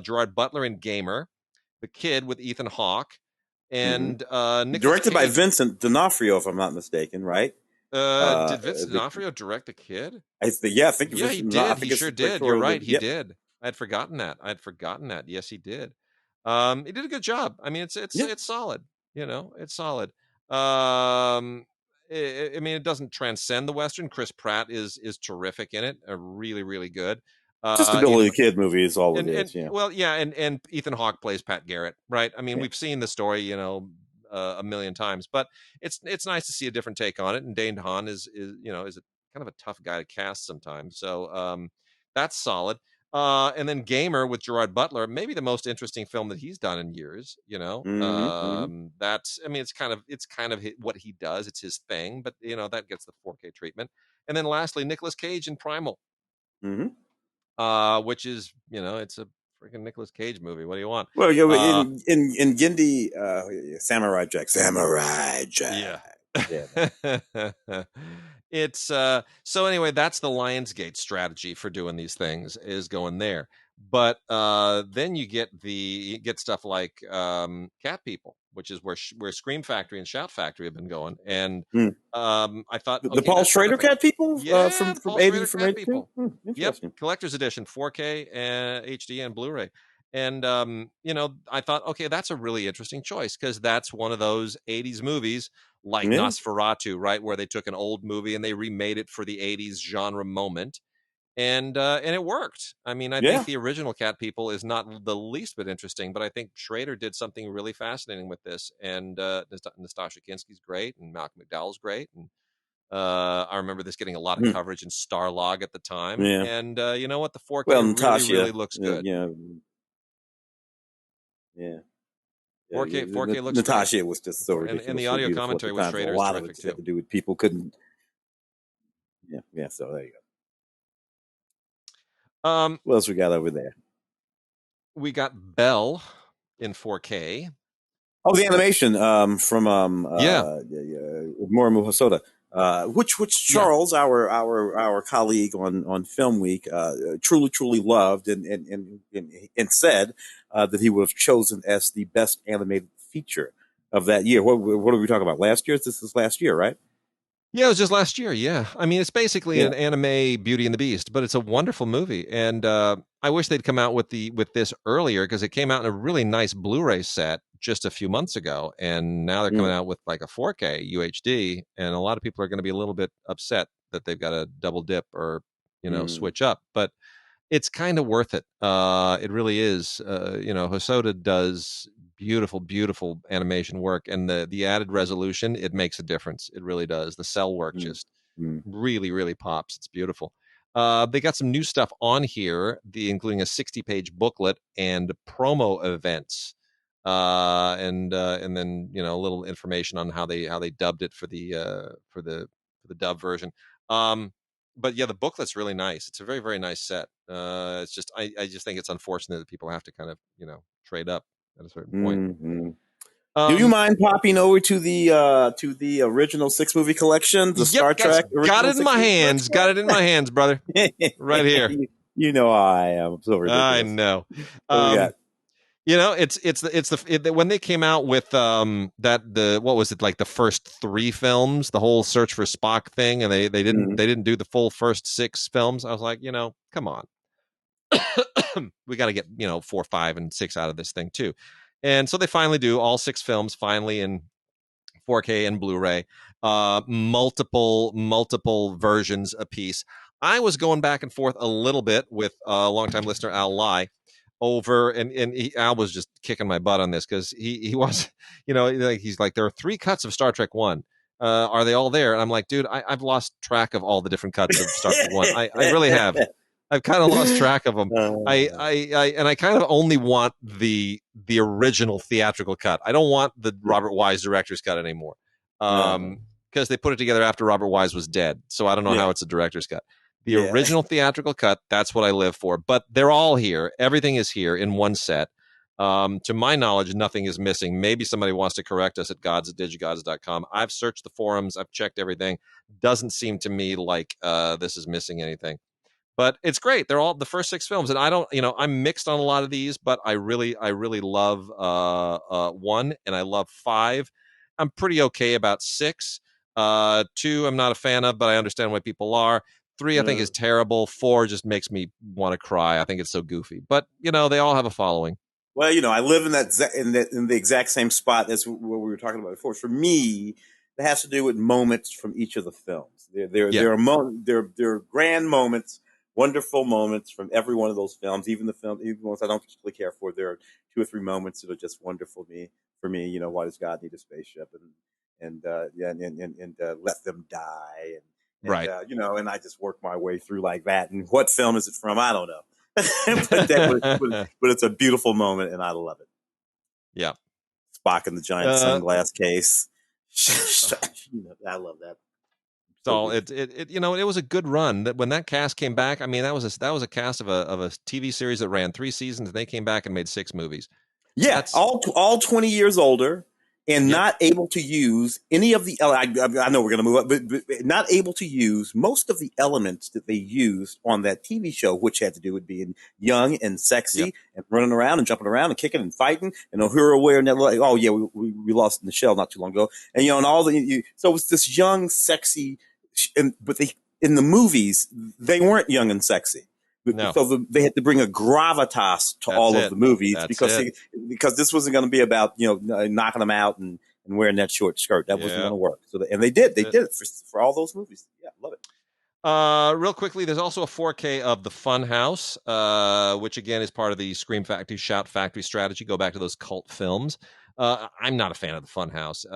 Gerard Butler in Gamer, The Kid with Ethan Hawke, and directed by Vincent D'Onofrio, if I'm not mistaken, right? Did Vincent D'Onofrio direct The Kid? I think he did. He sure did. You're right. He did. I'd forgotten that. Yes, he did. He did a good job. I mean, it's solid. It's solid. I mean, it doesn't transcend the Western. Chris Pratt is terrific in it. Really, really good. Just the Billy the Kid movie is all it is. Yeah. Well, yeah, and Ethan Hawke plays Pat Garrett, right? I mean, we've seen the story, a million times, but it's nice to see a different take on it. And Dane DeHaan is a kind of a tough guy to cast sometimes, so that's solid. And then Gamer with Gerard Butler, maybe the most interesting film that he's done in years. That's, I mean, it's kind of what he does. It's his thing, but that gets the 4K treatment. And then lastly, Nicolas Cage in Primal, which is it's a freaking Nicolas Cage movie. What do you want? Well, in Gindi, Samurai Jack. Yeah. It's so anyway, that's the Lionsgate strategy for doing these things, is going there. But then you get stuff like Cat People, which is where Scream Factory and Shout Factory have been going. And I thought the Paul Schrader Cat People, from Paul 80 Schrader from Cat 82? People. Interesting. Yep, collector's edition, 4K and HD and Blu-ray. And I thought, okay, that's a really interesting choice, because that's one of those 80s movies like Nosferatu, right, where they took an old movie and they remade it for the 80s genre moment, and it worked. I mean, I think the original Cat People is not the least bit interesting, but I think Schrader did something really fascinating with this, and Nastasha Kinski's great, and Malcolm McDowell's great, and I remember this getting a lot of coverage in Starlog at the time, and you know what, the 4K really looks good. Yeah. 4K looks Natasha great. Was just so ridiculous. And the audio commentary with Schrader is terrific too. Had to do with people couldn't. Yeah. So there you go. What else we got over there? We got Belle in 4K. Oh, the animation from Morimu Hosoda. Which Charles, our colleague on Film Week, truly loved and said that he would have chosen as the best animated feature of that year. What are we talking about? Last year? This is last year, right? Yeah, it was just last year. Yeah, I mean, it's basically an anime Beauty and the Beast, but it's a wonderful movie, and I wish they'd come out with this earlier, because it came out in a really nice Blu-ray set just a few months ago, and now they're coming out with like a 4K UHD, and a lot of people are going to be a little bit upset that they've got to double dip or switch up, but it's kind of worth it. It really is. Hosoda does beautiful animation work, and the added resolution, it makes a difference. It really does. The cell work just really pops. It's beautiful. They got some new stuff on here, including a 60-page booklet and promo events, and then a little information on how they dubbed it for the dub version. But yeah, the booklet's really nice. It's a very, very nice set. It's just I just think it's unfortunate that people have to kind of trade up at a certain point. Mm-hmm. Do you mind popping over to the original 6-movie collection, the Star Trek? Got it in my hands. Got it in my hands, brother. Right here. You know how I am. So ridiculous. I know. What we got? It's when they came out with what was it, like the first 3 films, the whole Search for Spock thing, and they didn't do the full first 6 films. I was like, come on. We got to get 4, 5, and 6 out of this thing too. And so they finally do all 6 films finally in 4K and Blu-ray, multiple versions a piece. I was going back and forth a little bit with longtime listener Al Lai over, and Al was just kicking my butt on this because he was, he's like, there are 3 cuts of Star Trek 1. Are they all there? And I'm like, dude, I've lost track of all the different cuts of Star Trek 1. I really have. I've kind of lost track of them. I kind of only want the original theatrical cut. I don't want the Robert Wise director's cut anymore, because they put it together after Robert Wise was dead. So I don't know how it's a director's cut. The original theatrical cut, that's what I live for. But they're all here. Everything is here in one set. To my knowledge, nothing is missing. Maybe somebody wants to correct us at gods@digigods.com. I've searched the forums. I've checked everything. Doesn't seem to me like this is missing anything. But it's great. They're all the first 6 films, and I don't, I'm mixed on a lot of these, but I really love 1, and I love 5. I'm pretty okay about 6. 2, I'm not a fan of, but I understand why people are. 3, I think is terrible. 4 just makes me want to cry. I think it's so goofy. But they all have a following. Well, I live in the exact same spot as what we were talking about before. For me, it has to do with moments from each of the films. There are grand moments. Wonderful moments from every one of those films, even ones I don't particularly care for. There are 2 or 3 moments that are just wonderful for me. Why does God need a spaceship? And let them die. And right. And I just work my way through like that. And what film is it from? I don't know. but it's a beautiful moment, and I love it. Yeah. Spock in the giant sunglass case. I love that. So it was a good run. That when that cast came back, I mean, that was a cast of a TV series that ran 3 seasons, and they came back and made 6 movies. Yeah, all 20 years older, and not able to use any of the. I know we're going to move up, but not able to use most of the elements that they used on that TV show, which had to do with being young and sexy and running around and jumping around and kicking and fighting. And Uhura Ware and that. Oh yeah, we lost in the shell not too long ago, and and all the. So it was this young, sexy. But in the movies, they weren't young and sexy. No. So they had to bring a gravitas to all of the movies because this wasn't going to be about knocking them out and wearing that short skirt. That wasn't going to work. So and they did it for all those movies. Yeah, love it. Real quickly, there's also a 4K of the Funhouse, which again is part of the Scream Factory Shout Factory strategy. Go back to those cult films. I'm not a fan of the Funhouse.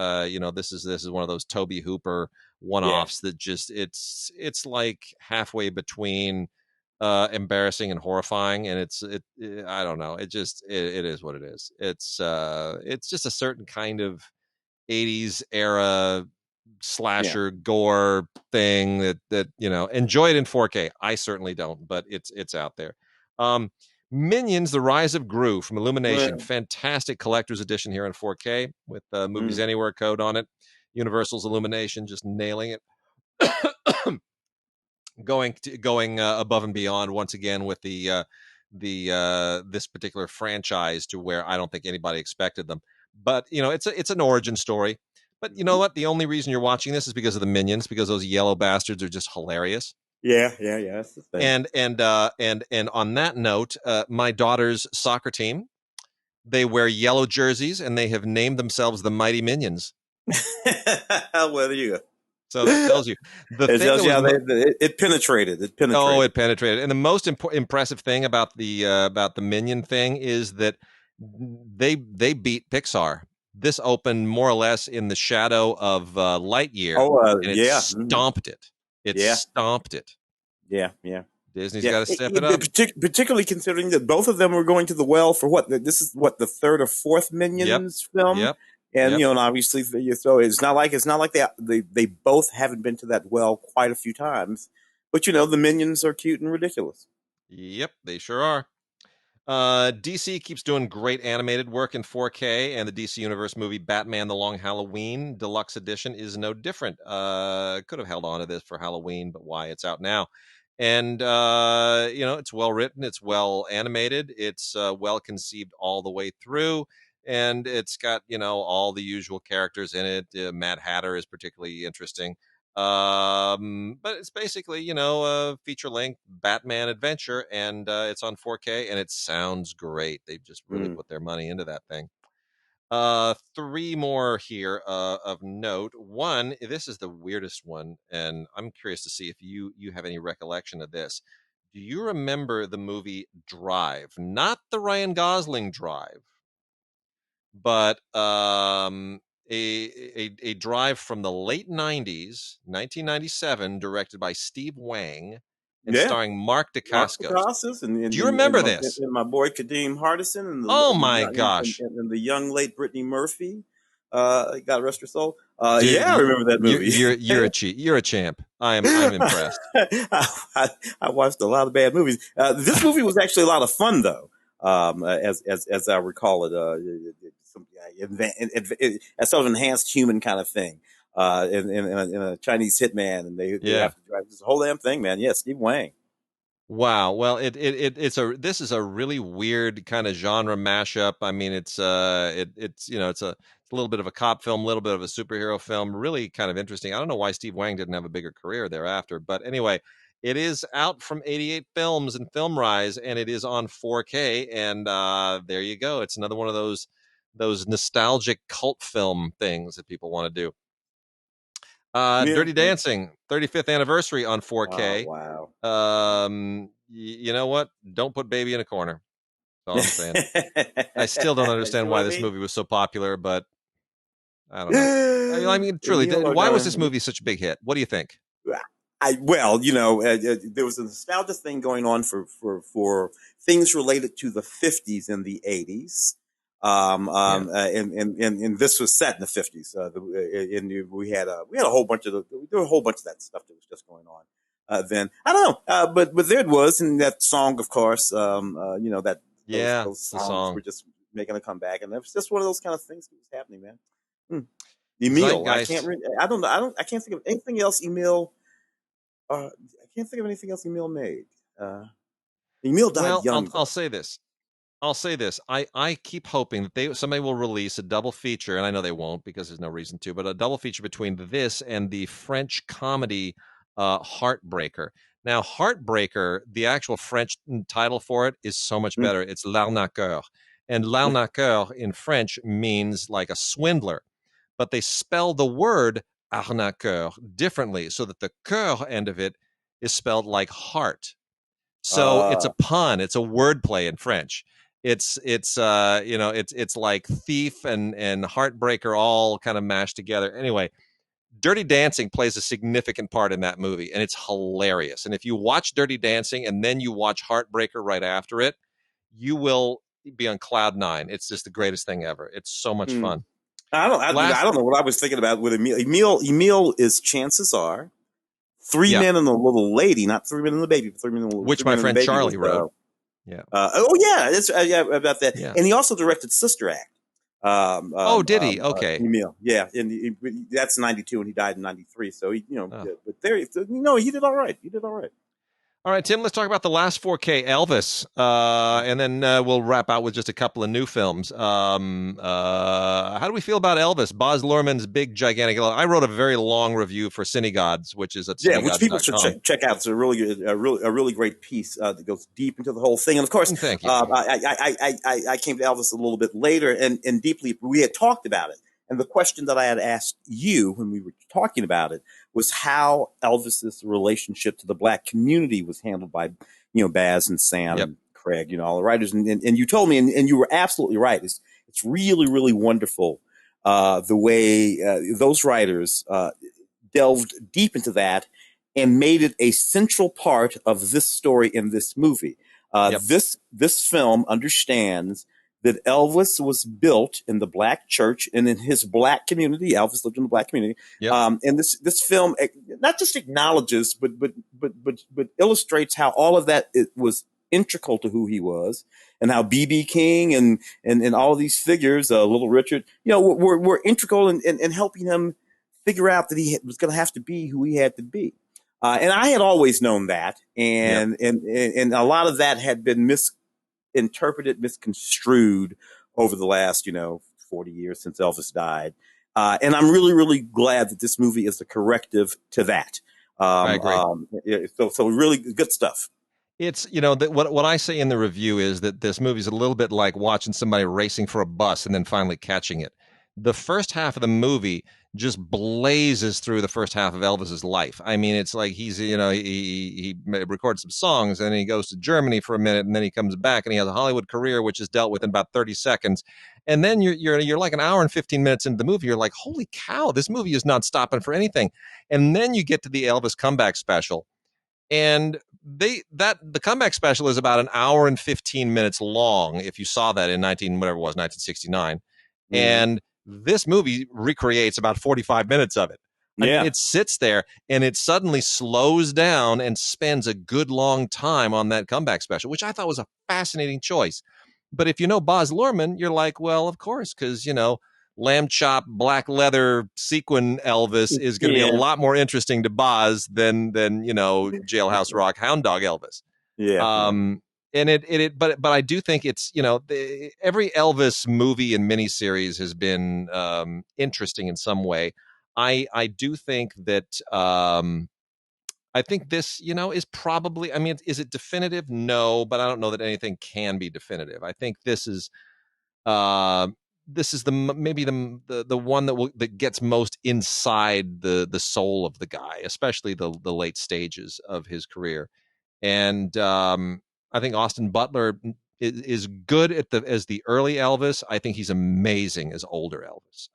This is one of those Tobe Hooper one-offs that just it's like halfway between embarrassing and horrifying, and I don't know. It is what it is. It's just a certain kind of 80s era slasher gore thing that enjoy it in 4K. I certainly don't, but it's out there. Minions: The Rise of Gru from Illumination. Fantastic collector's edition here in 4K with Movies Anywhere code on it. Universal's Illumination, just nailing it. Going above and beyond once again with the this particular franchise to where I don't think anybody expected them. But it's an origin story. But you know what? The only reason you're watching this is because of the Minions, because those yellow bastards are just hilarious. Yeah. That's the thing. And on that note, my daughter's soccer team, they wear yellow jerseys and they have named themselves the Mighty Minions. Well, there you go. So that tells you. It penetrated. Oh, it penetrated. And the most impressive thing about the Minion thing is that they beat Pixar. This opened more or less in the shadow of Lightyear. Oh, and it stomped it. It stomped it. Yeah. Disney's got to step it up. Particularly considering that both of them were going to the well for what? This is what, the third or fourth Minions film, and and obviously, so it's not like they both haven't been to that well quite a few times, but the Minions are cute and ridiculous. Yep, they sure are. DC keeps doing great animated work in 4K, and the DC Universe movie Batman: The Long Halloween Deluxe Edition is no different. Could have held on to this for Halloween, but why? It's out now. And, it's well written, it's well animated, it's well conceived all the way through, and it's got, all the usual characters in it. Mad Hatter is particularly interesting. But it's basically, a feature-length Batman adventure, and it's on 4K, and it sounds great. They've just really put their money into that thing. Three more here of note. One, this is the weirdest one, and I'm curious to see if you have any recollection of this. Do you remember the movie Drive? Not the Ryan Gosling Drive, but a Drive from the late 90s, 1997, directed by Steve Wang and starring Mark Dacascos. And do you remember this? And my boy Kadeem Hardison, and gosh, and the young late Brittany Murphy. God rest her soul. Dude, I remember that movie. You're a champ. I'm impressed. I watched a lot of bad movies. This movie was actually a lot of fun, though. As I recall it, a sort of enhanced human kind of thing. In a Chinese hitman, and they have to drive this whole damn thing, man. Yeah, Steve Wang. Wow. Well, this is a really weird kind of genre mashup. I mean, it's a little bit of a cop film, a little bit of a superhero film, really kind of interesting. I don't know why Steve Wang didn't have a bigger career thereafter, but anyway, it is out from 88 Films and FilmRise, and it is on 4K, and there you go. It's another one of those nostalgic cult film things that people want to do. Dirty Dancing, 35th anniversary on 4K. Wow. You know what? Don't put baby in a corner. That's all I'm saying. I still don't understand why this movie was so popular, but I don't know. I mean, truly, why was this movie such a big hit? What do you think? There was a nostalgia thing going on for things related to the 50s and the 80s. And this was set in the 50s. We had a whole bunch of that stuff that was just going on. Then I don't know, but there it was, and that song, of course, those songs were just making a comeback, and it was just one of those kind of things that was happening, man. Emil, I can't think of anything else. Emil, I can't think of anything else Emil made. Emil died young. I'll say this. I keep hoping that somebody will release a double feature, and I know they won't because there's no reason to, but a double feature between this and the French comedy Heartbreaker. Now, Heartbreaker, the actual French title for it is so much better. It's L'Arnaqueur. And L'Arnaqueur in French means like a swindler, but they spell the word arnaqueur differently so that the coeur end of it is spelled like heart. So it's a pun. It's a wordplay in French. It's like thief and heartbreaker all kind of mashed together. Anyway, Dirty Dancing plays a significant part in that movie, and it's hilarious. And if you watch Dirty Dancing and then you watch Heartbreaker right after it, you will be on cloud nine. It's just the greatest thing ever. It's so much fun. I don't know what I was thinking about with Emil. Emil is, chances are, Three Men and a Little Lady, not Three Men and the Baby, but Three Men and the Little. Which my friend Charlie wrote. Yeah. About that. Yeah. And he also directed Sister Act. Did he? Okay. Emil. Yeah. And that's 92, and he died in 93. So he, but there, he did all right. All right, Tim, let's talk about the last 4K Elvis, and then we'll wrap out with just a couple of new films. How do we feel about Elvis? Baz Luhrmann's big, gigantic. I wrote a very long review for CineGods, which is at CineGods.com. Which people should check out. It's a really great piece that goes deep into the whole thing. And of course, thank you. I came to Elvis a little bit later and deeply. We had talked about it. And the question that I had asked you when we were talking about it was how Elvis's relationship to the black community was handled by, Baz and Sam and Craig, all the writers. And you told me, and you were absolutely right. It's really, really wonderful the way those writers delved deep into that and made it a central part of this story in this movie. This film understands that Elvis was built in the black church and in his black community. Elvis lived in the black community. And this film not just acknowledges, but illustrates how all of that was integral to who he was, and how B.B. King and all of these figures, Little Richard, were integral in helping him figure out that he was going to have to be who he had to be. And I had always known that, and a lot of that had been misinterpreted, misconstrued over the last 40 years since Elvis died. And I'm really, really glad that this movie is a corrective to that. I agree. So really good stuff. It's, what I say in the review is that this movie is a little bit like watching somebody racing for a bus and then finally catching it. The first half of the movie just blazes through the first half of Elvis's life. I mean, it's like he's, he records some songs and then he goes to Germany for a minute and then he comes back and he has a Hollywood career, which is dealt with in about 30 seconds. And then you're like an hour and 15 minutes into the movie. You're like, holy cow, this movie is not stopping for anything. And then you get to the Elvis comeback special. And the comeback special is about an hour and 15 minutes long. If you saw that in 1969, and this movie recreates about 45 minutes of it. I mean, it sits there and it suddenly slows down and spends a good long time on that comeback special, which I thought was a fascinating choice. But if you know Baz Luhrmann, you're like, well, of course, because lamb chop, black leather, sequin Elvis is going to be a lot more interesting to Baz than Jailhouse Rock, Hound Dog Elvis. But I do think it's every Elvis movie and miniseries has been interesting in some way. I do think that I think this is probably, I mean, is it definitive? No, but I don't know that anything can be definitive. I think this is maybe the one that gets most inside the soul of the guy, especially the late stages of his career. And I think Austin Butler is good as the early Elvis. I think he's amazing as older Elvis.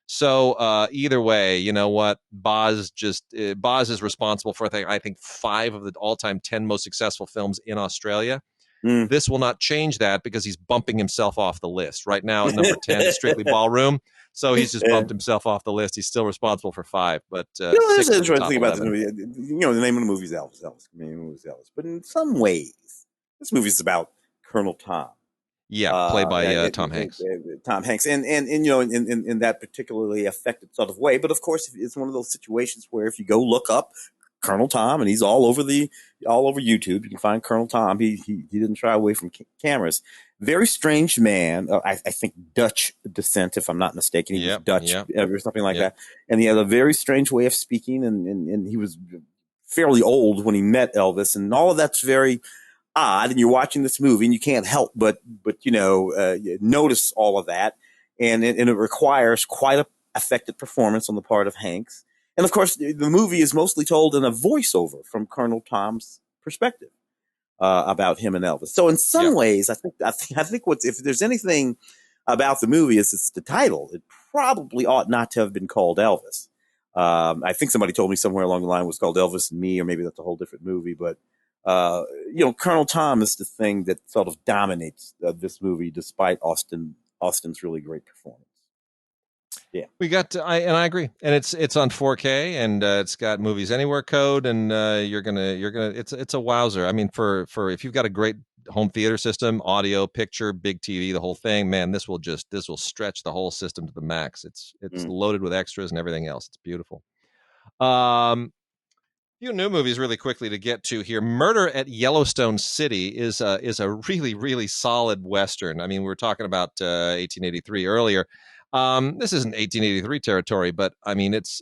So either way, you know what? Baz is responsible for I think 5 of the all-time 10 most successful films in Australia. This will not change that because he's bumping himself off the list. Right now at number 10 is Strictly Ballroom. So he's just bumped himself off the list. He's still responsible for 5. But there's an interesting thing about the movie. The name of the movie is Elvis. The name of the movie is Elvis. But in some ways, this movie is about Colonel Tom. Yeah, played by Tom Hanks. Tom Hanks, and in that particularly affected sort of way. But of course, it's one of those situations where if you go look up Colonel Tom, and he's all over YouTube. You can find Colonel Tom. He didn't shy away from cameras. Very strange man. I think Dutch descent, if I'm not mistaken. He was Dutch or something like that. And he had a very strange way of speaking, and he was fairly old when he met Elvis, and all of that's very odd. And you're watching this movie, and you can't help but notice all of that, and it requires quite a affected performance on the part of Hanks. And of course, the movie is mostly told in a voiceover from Colonel Tom's perspective about him and Elvis. So in some ways, I think if there's anything about the movie, it's the title. It probably ought not to have been called Elvis. I think somebody told me somewhere along the line it was called Elvis and Me, or maybe that's a whole different movie. But Colonel Tom is the thing that sort of dominates this movie, despite Austin's really great performance. Yeah, we got. I agree, and it's on 4K, and it's got Movies Anywhere code, and you're gonna. It's a wowzer. I mean, for if you've got a great home theater system, audio, picture, big TV, the whole thing, man, this will stretch the whole system to the max. It's loaded with extras and everything else. It's beautiful. Few new movies really quickly to get to here. Murder at Yellowstone City is a really, really solid Western. I mean, we were talking about 1883 earlier. This isn't 1883 territory, but I mean, it's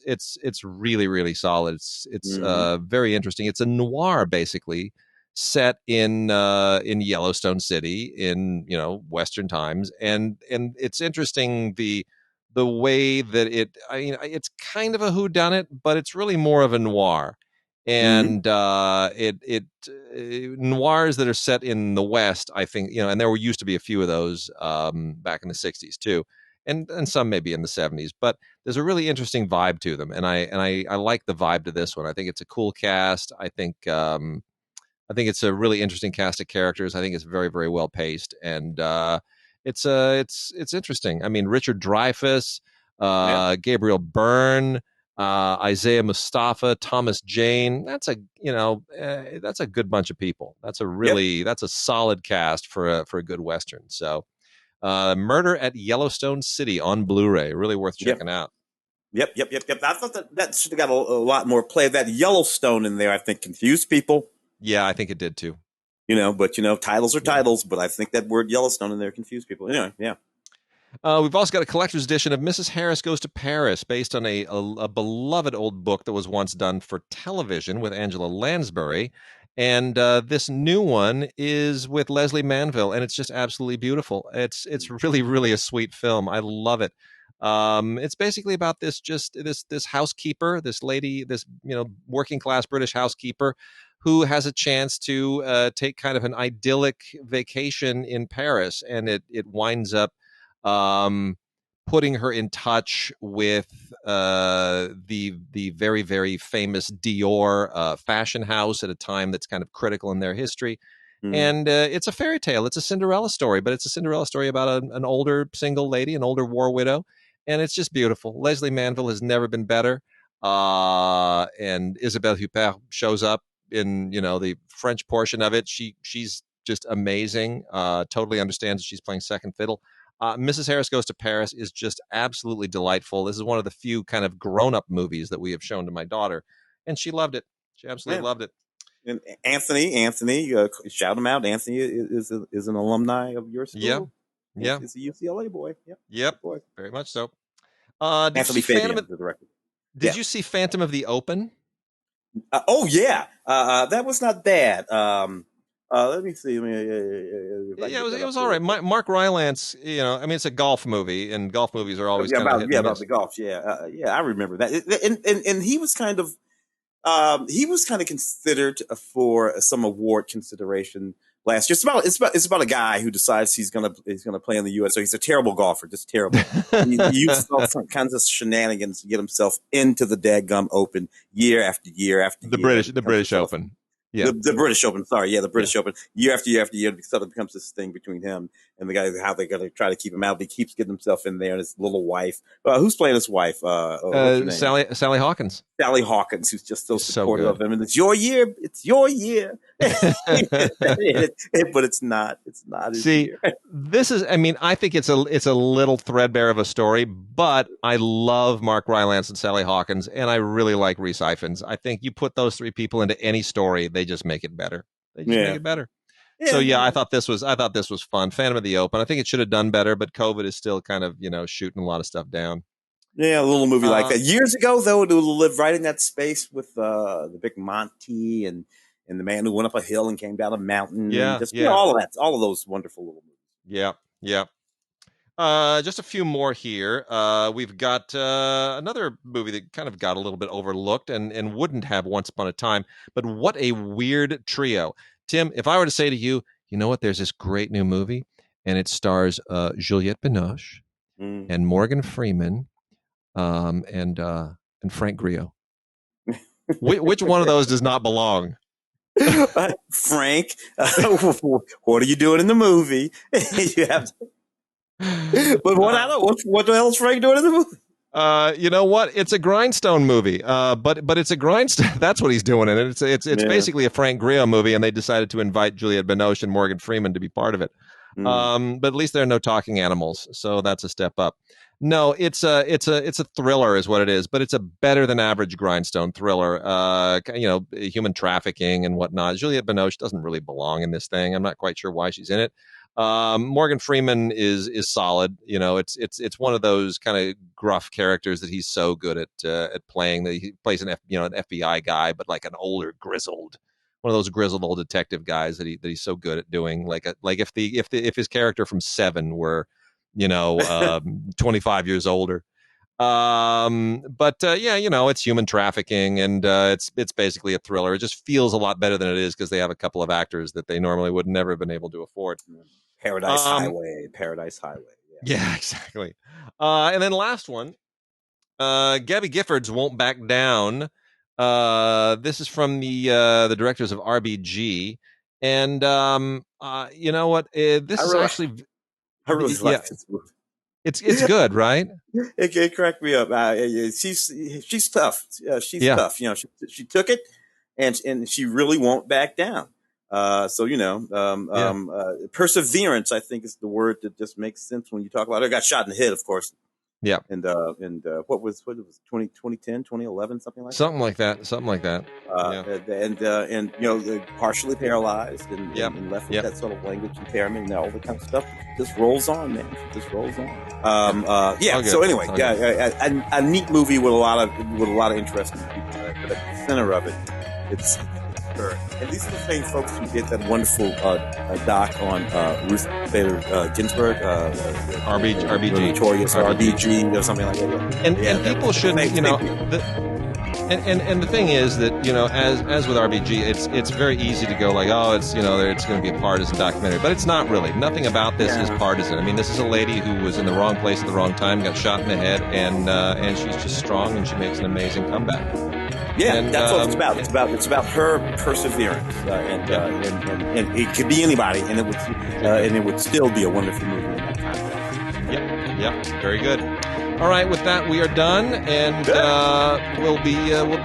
really, really solid. It's very interesting. It's a noir, basically, set in Yellowstone City in Western times, and it's interesting the way that it's kind of a whodunit, but it's really more of a noir. And noirs that are set in the West, I think, and there used to be a few of those back in the 60s too. and some maybe in the 70s, but there's a really interesting vibe to them, and I like the vibe to this one. I think it's a cool cast. I think it's a really interesting cast of characters. I think it's very, very well paced, and it's interesting. I mean, Richard Dreyfuss, Gabriel Byrne, Isaiah Mustafa, Thomas Jane. That's a good bunch of people. That's a solid cast for a good Western. So, Murder at Yellowstone City on Blu-ray, really worth checking out. Yep. I thought that should have got a lot more play. That Yellowstone in there, I think, confused people. Yeah, I think it did too. But titles are titles, but I think that word Yellowstone in there confused people. Anyway, yeah. We've also got a collector's edition of Mrs. Harris Goes to Paris, based on a beloved old book that was once done for television with Angela Lansbury. And this new one is with Leslie Manville, and it's just absolutely beautiful. It's really, really a sweet film. I love it. It's basically about this housekeeper, this lady, this working class British housekeeper, who has a chance to take kind of an idyllic vacation in Paris, and it winds up putting her in touch with the very, very famous Dior fashion house at a time that's kind of critical in their history. And it's a fairy tale. It's a Cinderella story, but it's a Cinderella story about an older single lady, an older war widow. And it's just beautiful. Leslie Manville has never been better. And Isabelle Huppert shows up in the French portion of it. She's just amazing. Totally understands that she's playing second fiddle. Mrs. Harris Goes to Paris is just absolutely delightful. This is one of the few kind of grown-up movies that we have shown to my daughter, and she loved it. She absolutely loved it. And Anthony, shout him out. Anthony is an alumni of your school. Yeah. He's a UCLA boy. Yep. Boy. Very much so. Anthony Fabian, the director. Did you see Phantom of the Open? That was not bad. Let me see. It was all right. Mark Rylance, it's a golf movie, and golf movies are always about the golf. I remember that. And he was kind of considered for some award consideration last year. It's about a guy who decides he's gonna play in the U.S. So he's a terrible golfer, just terrible. He uses all kinds of shenanigans to get himself into the dadgum Open year after year after year. The British Open. Yeah, the British Open. Sorry, the British Open. Year after year after year, it sort of becomes this thing between him and the guy. How they're going to try to keep him out. But he keeps getting himself in there, and his little wife. Who's playing his wife? Sally Hawkins. Sally Hawkins, who's just so supportive of him, and it's your year. It's your year. But it's not. It's not. See, this is. I mean, I think it's a little threadbare of a story, but I love Mark Rylance and Sally Hawkins, and I really like Rhys Ifans. I think you put those three people into any story, they just make it better. Make it better. So I thought this was fun. Phantom of the Open. I think it should have done better, but COVID is still kind of shooting a lot of stuff down. Yeah, a little movie like that. Years ago, though, it lived right in that space with the big Monty and the man who went up a hill and came down a mountain. All of that. All of those wonderful little movies. Yeah. Just a few more here. We've got another movie that kind of got a little bit overlooked and wouldn't have once upon a time, but what a weird trio. Tim, if I were to say to you, you know what, there's this great new movie, and it stars Juliette Binoche and Morgan Freeman and Frank Grillo. Which one of those does not belong? Frank, what are you doing in the movie? You have to... But what the hell is Frank doing in the movie? You know what? It's a grindstone movie. But it's a grindstone. That's what he's doing in it. It's basically a Frank Grillo movie, and they decided to invite Juliette Binoche and Morgan Freeman to be part of it. But at least there are no talking animals, so that's a step up. No, it's a thriller, is what it is. But it's a better than average grindstone thriller. Human trafficking and whatnot. Juliette Binoche doesn't really belong in this thing. I'm not quite sure why she's in it. Morgan Freeman is solid. It's one of those kind of gruff characters that he's so good at playing. That he plays an FBI guy, but like an older, grizzled, one of those grizzled old detective guys that he's so good at doing. Like if his character from Seven were 25 years older. It's human trafficking, and it's basically a thriller. It just feels a lot better than it is because they have a couple of actors that they normally would never have been able to afford. Paradise Highway. Yeah, exactly. And then last one, Gabby Giffords won't back down. This is from the directors of RBG, and you know what? This is actually, I really like this movie. It's good, right? It cracked me up. She's tough. She's tough. You know, she took it, and she really won't back down. So perseverance, I think, is the word that just makes sense when you talk about her. Got shot in the head, of course. Yeah. And what was 2010, 2011, something like that. Something like that. And you know, partially paralyzed and left with that sort of language impairment and all that kind of stuff. Just rolls on, man. Just rolls on. So anyway, a neat movie with a lot of interesting people. But at the center of it, it's her. And these are the same folks who did that wonderful doc on Ruth Bader Ginsburg, RBG, Notorious RBG, or something like that. And people should, you know, and the thing is that, you know, as with RBG, it's very easy to go like, oh, it's, you know, it's going to be a partisan documentary, but it's not really. Nothing about this is partisan. I mean, this is a lady who was in the wrong place at the wrong time, got shot in the head, and she's just strong, and she makes an amazing comeback. Yeah, and that's what it's about. It's about her perseverance, and it could be anybody, and it would still be a wonderful movie in that context. Yep, very good. All right, with that we are done, and we'll be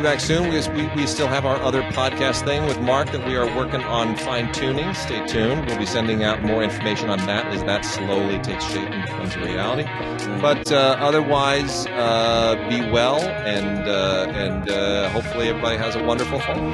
back soon. We still have our other podcast thing with Mark that we are working on fine tuning. Stay tuned. We'll be sending out more information on that as that slowly takes shape and becomes a reality. But otherwise, be well, and hopefully everybody has a wonderful fall.